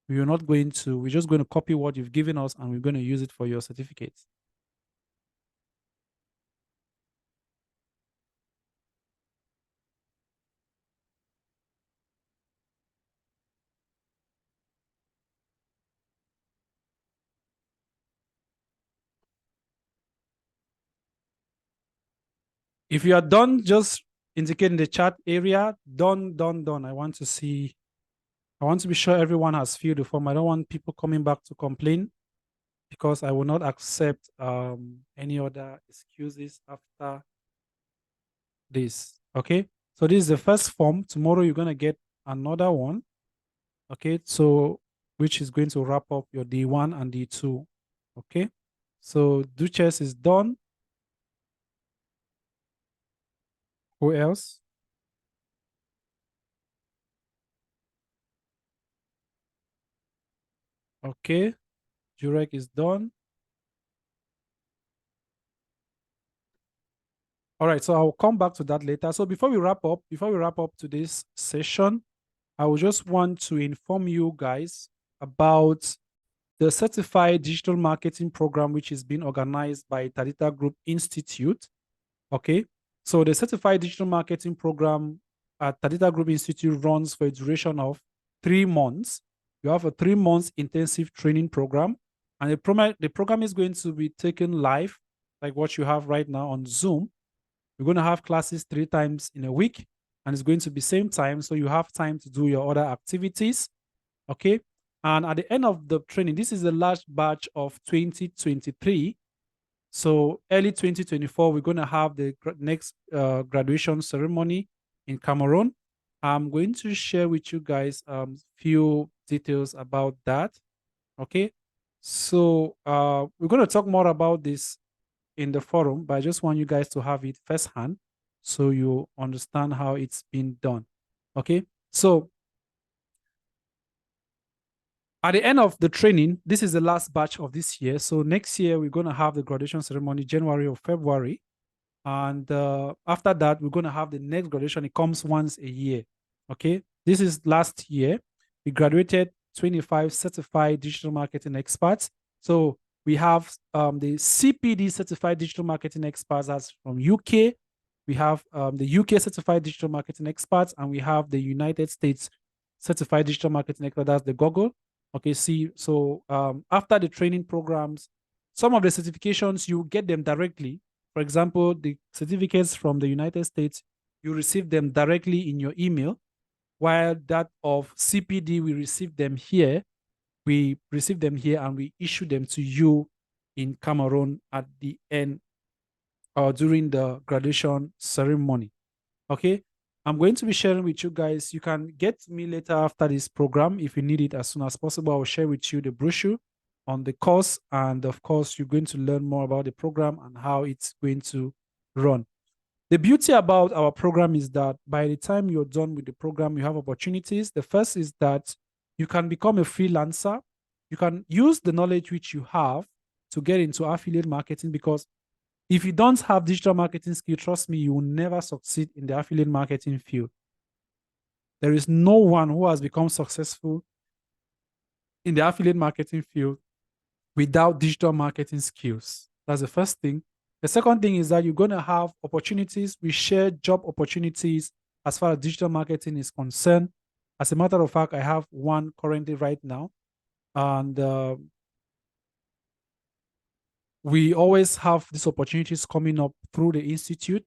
we're just going to copy what you've given us and we're going to use it for your certificates. If you are done, just indicate in the chat area, done. I want to be sure everyone has filled the form. I don't want people coming back to complain, because I will not accept any other excuses after this. Okay, so this is the first form. Tomorrow you're going to get another one. Okay, so which is going to wrap up your D1 and D2. Okay, so Duchess is done. Who else? Okay, Jurek is done. All right, so I'll come back to that later. So before we wrap up today's session, I would just want to inform you guys about the Certified Digital Marketing Program, which is being organized by Tadita Group Institute. Okay, so the Certified Digital Marketing Program at Tadita Group Institute runs for a duration of 3 months. You have a 3 months intensive training program, and the program is going to be taken live, like what you have right now on Zoom. We're going to have classes 3 times in a week, and it's going to be same time, so you have time to do your other activities. Okay, and at the end of the training, this is the last batch of 2023. So early 2024, we're going to have the next graduation ceremony in Cameroon. I'm going to share with you guys few details about that. Okay, so we're going to talk more about this in the forum, but I just want you guys to have it firsthand so you understand how it's been done. Okay, so at the end of the training, this is the last batch of this year. So next year, we're going to have the graduation ceremony, January or February. And after that, we're going to have the next graduation. It comes once a year. Okay, this is last year. We graduated 25 certified digital marketing experts. So we have the CPD certified digital marketing experts, that's from UK. We have the UK certified digital marketing experts, and we have the United States certified digital marketing expert, that's the Google. Okay, see, so after the training programs, some of the certifications, you get them directly. For example, the certificates from the United States, you receive them directly in your email, while that of CPD, we receive them here. We receive them here and we issue them to you in Cameroon at the end or during the graduation ceremony. Okay, I'm going to be sharing with you guys. You can get me later after this program if you need it as soon as possible. I'll share with you the brochure on the course, and of course, you're going to learn more about the program and how it's going to run. The beauty about our program is that by the time you're done with the program, you have opportunities. The first is that you can become a freelancer. You can use the knowledge which you have to get into affiliate marketing, because if you don't have digital marketing skill, trust me, you will never succeed in the affiliate marketing field. There is no one who has become successful in the affiliate marketing field without digital marketing skills. That's the first thing. The second thing is that you're going to have opportunities. We share job opportunities as far as digital marketing is concerned. As a matter of fact, I have one currently right now. And we always have these opportunities coming up through the Institute,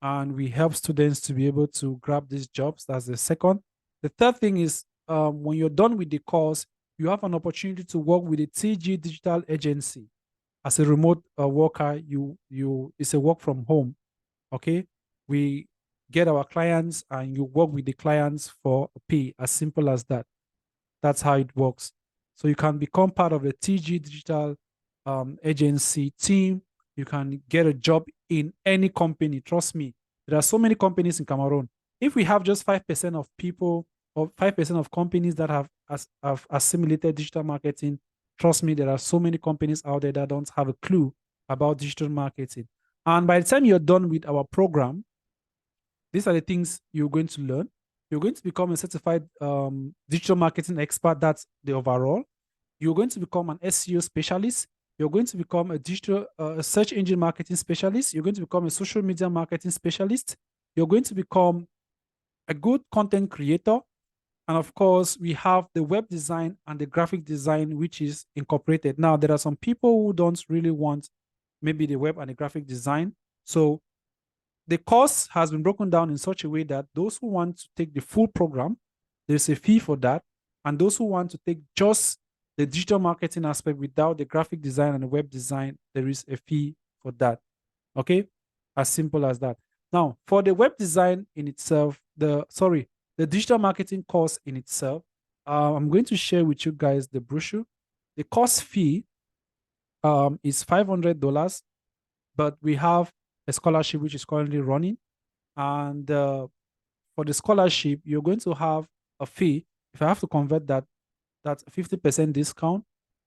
and we help students to be able to grab these jobs. That's the second. The third thing is when you're done with the course, you have an opportunity to work with a TG Digital Agency. As a remote worker, it's a work from home. Okay, we get our clients and you work with the clients for a pay, as simple as that. That's how it works. So you can become part of the TG Digital agency team. You can get a job in any company. Trust me, there are so many companies in Cameroon. If we have just 5% of people or 5% of companies that have assimilated digital marketing, trust me, there are so many companies out there that don't have a clue about digital marketing. And by the time you're done with our program, these are the things you're going to learn. You're going to become a certified digital marketing expert. That's the overall. You're going to become an SEO specialist. You're going to become a digital search engine marketing specialist. You're going to become a social media marketing specialist. You're going to become a good content creator. And of course, we have the web design and the graphic design, which is incorporated. Now, there are some people who don't really want maybe the web and the graphic design. So the course has been broken down in such a way that those who want to take the full program, there's a fee for that. And those who want to take just the digital marketing aspect without the graphic design and the web design, there is a fee for that. Okay, as simple as that. Now, for the web design in itself, the digital marketing course in itself, I'm going to share with you guys the brochure. The course fee is $500, but we have a scholarship which is currently running. And for the scholarship, you're going to have a fee. If I have to convert that, that's a 50% discount.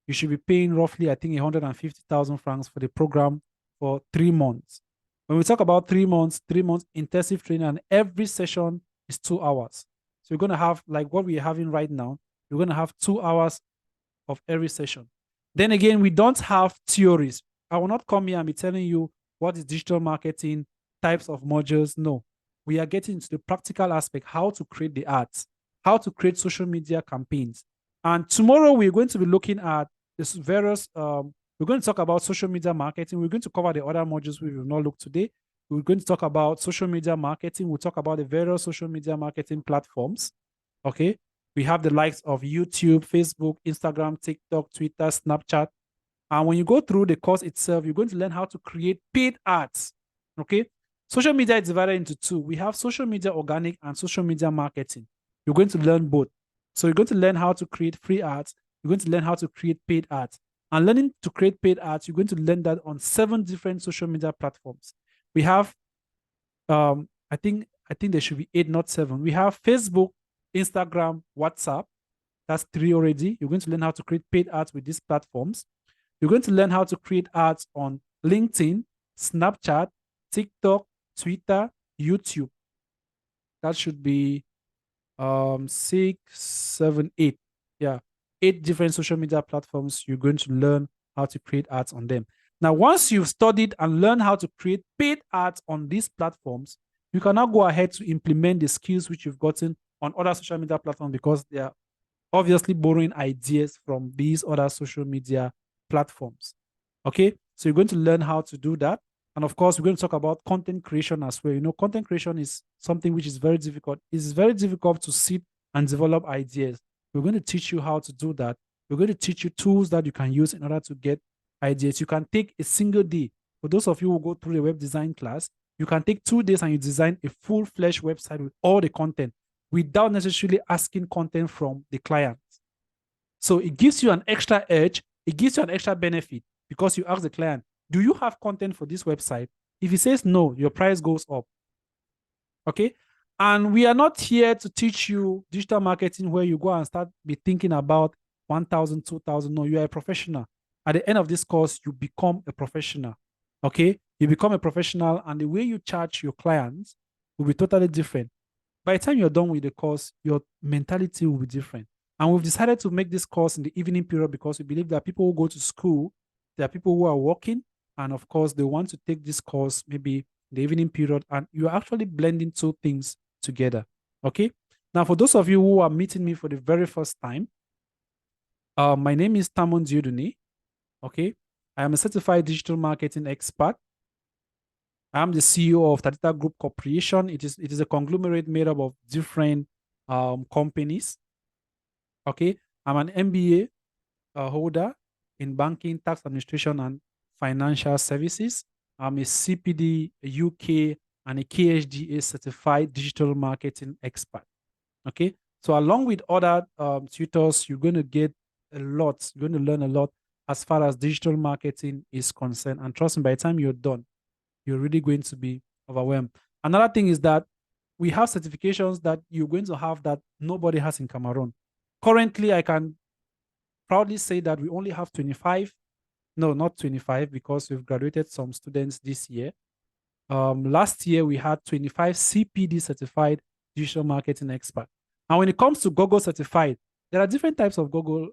You should be paying roughly, I think, 150,000 francs for the program for 3 months. When we talk about 3 months intensive training, and every session is 2 hours. So you're going to have, like what we're having right now, you're going to have 2 hours of every session. Then again, we don't have theories. I will not come here and be telling you what is digital marketing, types of modules. No, we are getting into the practical aspect, how to create the ads, how to create social media campaigns. And tomorrow we're going to be looking at this various, we're going to talk about social media marketing. We're going to cover the other modules we will not look today. We're going to talk about social media marketing. We'll talk about the various social media marketing platforms. Okay. We have the likes of YouTube, Facebook, Instagram, TikTok, Twitter, Snapchat. And when you go through the course itself, you're going to learn how to create paid ads. Okay. Social media is divided into two. We have social media organic and social media marketing. You're going to learn both. So you're going to learn how to create free ads. You're going to learn how to create paid ads. And learning to create paid ads, you're going to learn that on 7 different social media platforms. We have, I think there should be 8, not 7. We have Facebook, Instagram, WhatsApp. That's 3 already. You're going to learn how to create paid ads with these platforms. You're going to learn how to create ads on LinkedIn, Snapchat, TikTok, Twitter, YouTube. That should be 6, 7, 8. Yeah, 8 different social media platforms. You're going to learn how to create ads on them. Now, once you've studied and learned how to create paid ads on these platforms, you can now go ahead to implement the skills which you've gotten on other social media platforms, because they are obviously borrowing ideas from these other social media platforms. Okay, so you're going to learn how to do that. And of course, we're going to talk about content creation as well. You know, content creation is something which is very difficult. It's very difficult to sit and develop ideas. We're going to teach you how to do that. We're going to teach you tools that you can use in order to get ideas. You can take a single day. For those of you who go through the web design class, you can take 2 days and you design a full-fledged website with all the content without necessarily asking content from the client. So it gives you an extra edge. It gives you an extra benefit because you ask the client, do you have content for this website? If he says no, your price goes up. Okay. And we are not here to teach you digital marketing where you go and start be thinking about 1,000, 2,000. No, you are a professional. At the end of this course, you become a professional. Okay. You become a professional, and the way you charge your clients will be totally different. By the time you're done with the course, your mentality will be different. And we've decided to make this course in the evening period because we believe that people who go to school, there are people who are working, and of course, they want to take this course maybe the evening period, and you're actually blending 2 things together. Okay. Now, for those of you who are meeting me for the very first time, my name is Tamon Diodune. Okay. I am a certified digital marketing expert. I am the CEO of Tatita Group Corporation. It is a conglomerate made up of different companies. Okay. I'm an MBA holder in banking, tax administration, and financial services. I'm a CPD, a UK, and a KSGA certified digital marketing expert. Okay. So along with other tutors, you're going to get a lot. You're going to learn a lot as far as digital marketing is concerned. And trust me, by the time you're done, you're really going to be overwhelmed. Another thing is that we have certifications that you're going to have that nobody has in Cameroon. Currently, I can proudly say that we only have 25. No, not 25, because we've graduated some students this year. Last year, we had 25 CPD certified digital marketing expert. And when it comes to Google certified, there are different types of Google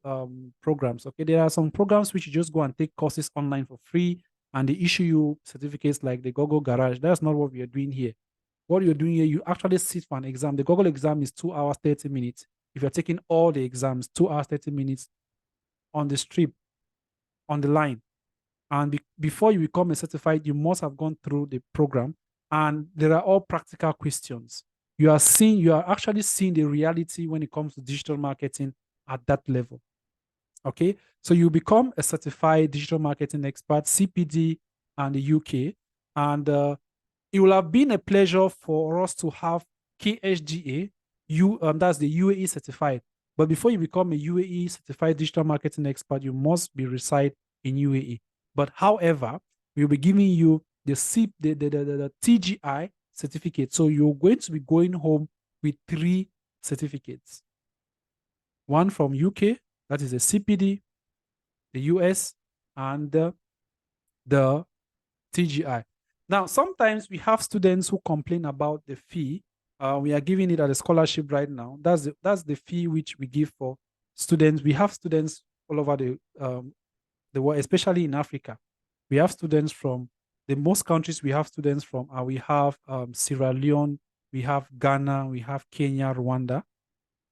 programs. Okay, there are some programs which you just go and take courses online for free, and they issue you certificates like the Google Garage. That's not what we are doing here. What you're doing here, you actually sit for an exam. The Google exam is 2 hours, 30 minutes. If you're taking all the exams, 2 hours, 30 minutes on the strip, on the line. And before you become a certified, you must have gone through the program. And there are all practical questions. You are actually seeing the reality when it comes to digital marketing at that level. Okay, so you become a certified digital marketing expert, CPD, and the UK. And it will have been a pleasure for us to have KSGA, that's the UAE certified. But before you become a UAE certified digital marketing expert, you must be reside in UAE. But however, we'll be giving you the TGI certificate. So you're going to be going home with 3 certificates. One from UK, that is a CPD, the US, and the TGI. Now, sometimes we have students who complain about the fee. We are giving it as a scholarship right now. That's the fee which we give for students. We have students all over the the world, especially in Africa. We have students from the most countries we have students from. We have Sierra Leone, we have Ghana, we have Kenya, Rwanda.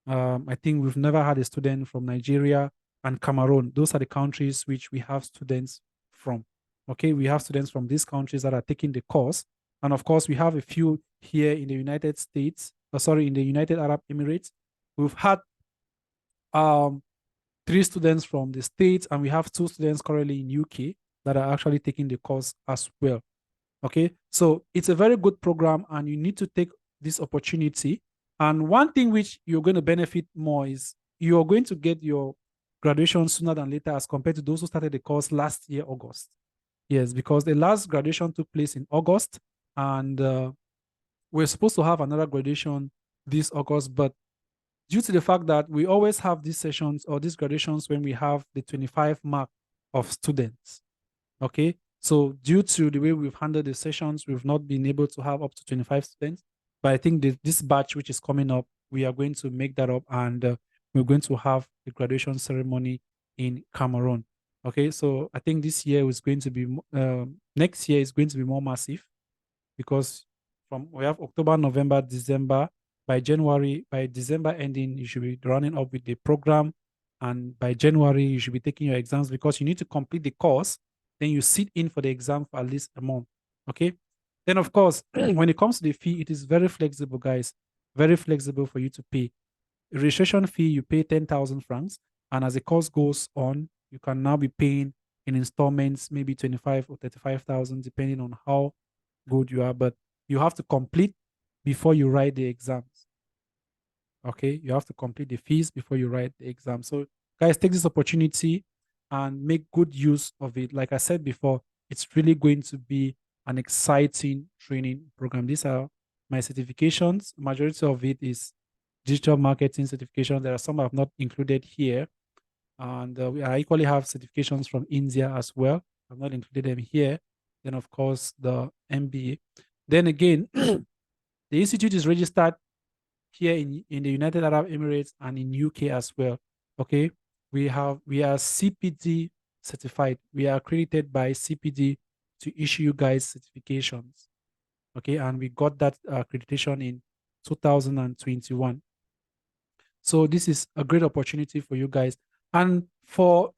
I think we've never had a student from Nigeria and Cameroon. Those are the countries which we have students from. Okay, we have students from these countries that are taking the course. And of course, we have a few here in the United States, in the United Arab Emirates. We've had 3 students from the States, and we have 2 students currently in UK that are actually taking the course as well. Okay, so it's a very good program, and you need to take this opportunity. And one thing which you're going to benefit more is you're going to get your graduation sooner than later as compared to those who started the course last year, August. Yes, because the last graduation took place in August, and we're supposed to have another graduation this August, but due to the fact that we always have these sessions or these graduations when we have the 25 mark of students, okay? So due to the way we've handled the sessions, we've not been able to have up to 25 students, but I think this batch which is coming up, we are going to make that up, and we're going to have the graduation ceremony in Cameroon. Okay, so I think this year is going to be, next year is going to be more massive, because we have October, November, December. By December ending, you should be running up with the program. And by January, you should be taking your exams, because you need to complete the course. Then you sit in for the exam for at least a month. Okay. Then, of course, when it comes to the fee, it is very flexible, guys. Very flexible for you to pay. Registration fee, you pay 10,000 francs. And as the course goes on, you can now be paying in installments, maybe 25 or 35,000, depending on how good you are. But you have to complete before you write the exams. Okay, you have to complete the fees before you write the exam. So guys, take this opportunity and make good use of it. Like I said before, it's really going to be an exciting training program. These are my certifications. Majority of it is digital marketing certification. There are some I've not included here. And I equally have certifications from India as well. I've not included them here. Then, of course, the MBA. Then again, the institute is registered here in the United Arab Emirates and in UK as well. Okay, we are CPD certified. We are accredited by CPD to issue you guys certifications. Okay, and we got that accreditation in 2021. So this is a great opportunity for you guys. And for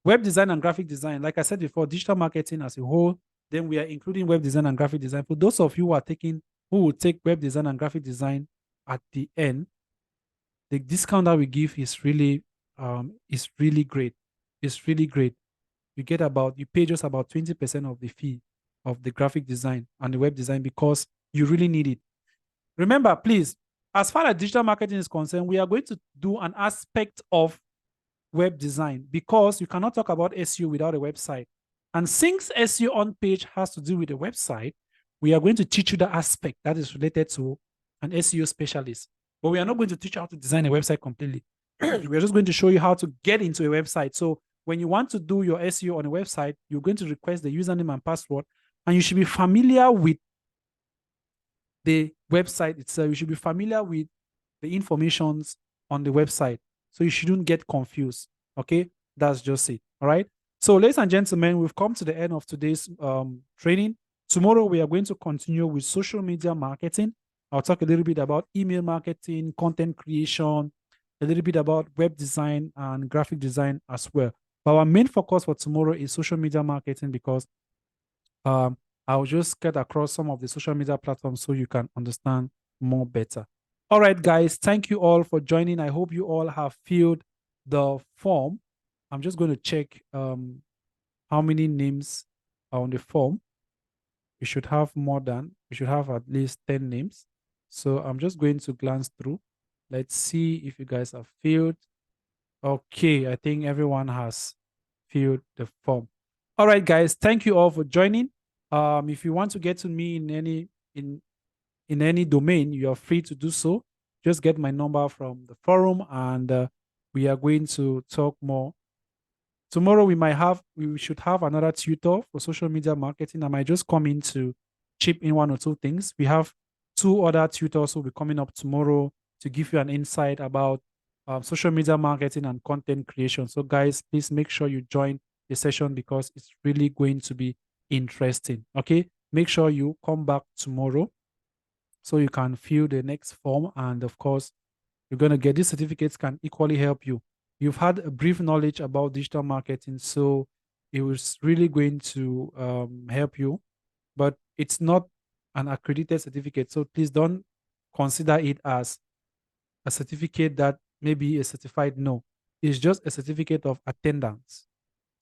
web design and graphic design, like I said before, digital marketing as a whole, then we are including web design and graphic design. For those of you who will take web design and graphic design at the end, the discount that we give is really great. It's really great. You pay just about 20% of the fee of the graphic design and the web design, because you really need it. Remember, please, as far as digital marketing is concerned, we are going to do an aspect of web design, because you cannot talk about SEO without a website. And since SEO on page has to do with a website, we are going to teach you the aspect that is related to an SEO specialist. But we are not going to teach you how to design a website completely. We're just going to show you how to get into a website. So when you want to do your SEO on a website, you're going to request the username and password, and you should be familiar with the website itself. You should be familiar with the informations on the website, so you shouldn't get confused. Okay, that's just it. All right. So, ladies and gentlemen, we've come to the end of today's training. Tomorrow, we are going to continue with social media marketing. I'll talk a little bit about email marketing, content creation, a little bit about web design and graphic design as well. But our main focus for tomorrow is social media marketing, because I'll just get across some of the social media platforms so you can understand more better. All right, guys, thank you all for joining. I hope you all have filled the form. I'm just going to check how many names are on the form. We should have at least 10 names. So I'm just going to glance through. Let's see if you guys have filled. Okay, I think everyone has filled the form. All right, guys, thank you all for joining. If you want to get to me in any domain, you are free to do so. Just get my number from the forum, and we are going to talk more. Tomorrow we should have another tutor for social media marketing. I might just come in to chip in one or two things. We have 2 other tutors who will be coming up tomorrow to give you an insight about social media marketing and content creation. So guys, please make sure you join the session because it's really going to be interesting. Okay, make sure you come back tomorrow so you can fill the next form, and of course you're going to get these certificates can equally help you. You've had a brief knowledge about digital marketing, so it was really going to help you, but it's not an accredited certificate, so please don't consider it as a certificate that may be a certified. No, it's just a certificate of attendance.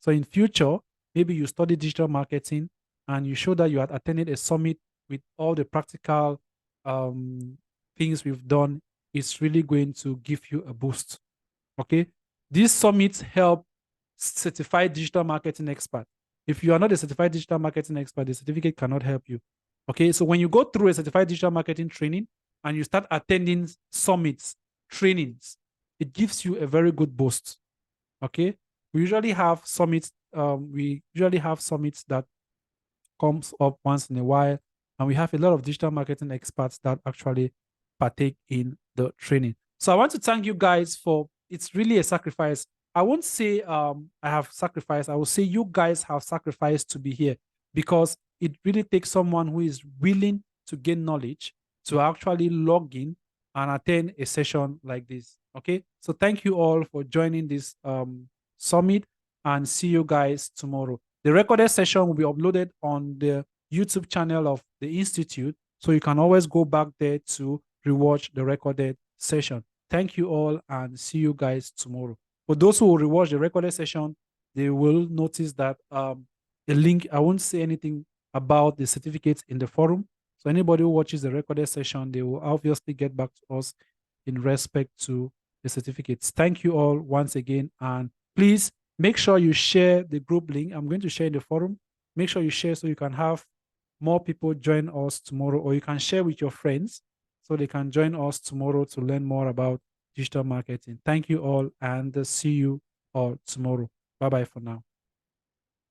So in future, maybe you study digital marketing and you show that you had attended a summit with all the practical things we've done. It's really going to give you a boost. Okay, these summits help certified digital marketing expert. If you are not a certified digital marketing expert, the certificate cannot help you. Okay, so when you go through a certified digital marketing training and you start attending summits, trainings, it gives you a very good boost. Okay, we usually have summits. That comes up once in a while, and we have a lot of digital marketing experts that actually partake in the training. So I want to thank you guys for, it's really a sacrifice. I won't say I have sacrificed. I will say you guys have sacrificed to be here, because it really takes someone who is willing to gain knowledge to actually log in and attend a session like this. Okay, so thank you all for joining this summit, and see you guys tomorrow. The recorded session will be uploaded on the YouTube channel of the Institute, so you can always go back there to rewatch the recorded session. Thank you all, and see you guys tomorrow. For those who will rewatch the recorded session, they will notice that the link, I won't say anything about the certificates in the forum. So anybody who watches the recorded session, they will obviously get back to us in respect to the certificates. Thank you all once again, and please make sure you share the group link. I'm going to share in the forum. Make sure you share so you can have more people join us tomorrow, or you can share with your friends so they can join us tomorrow to learn more about digital marketing. Thank you all, and see you all tomorrow. Bye-bye for now.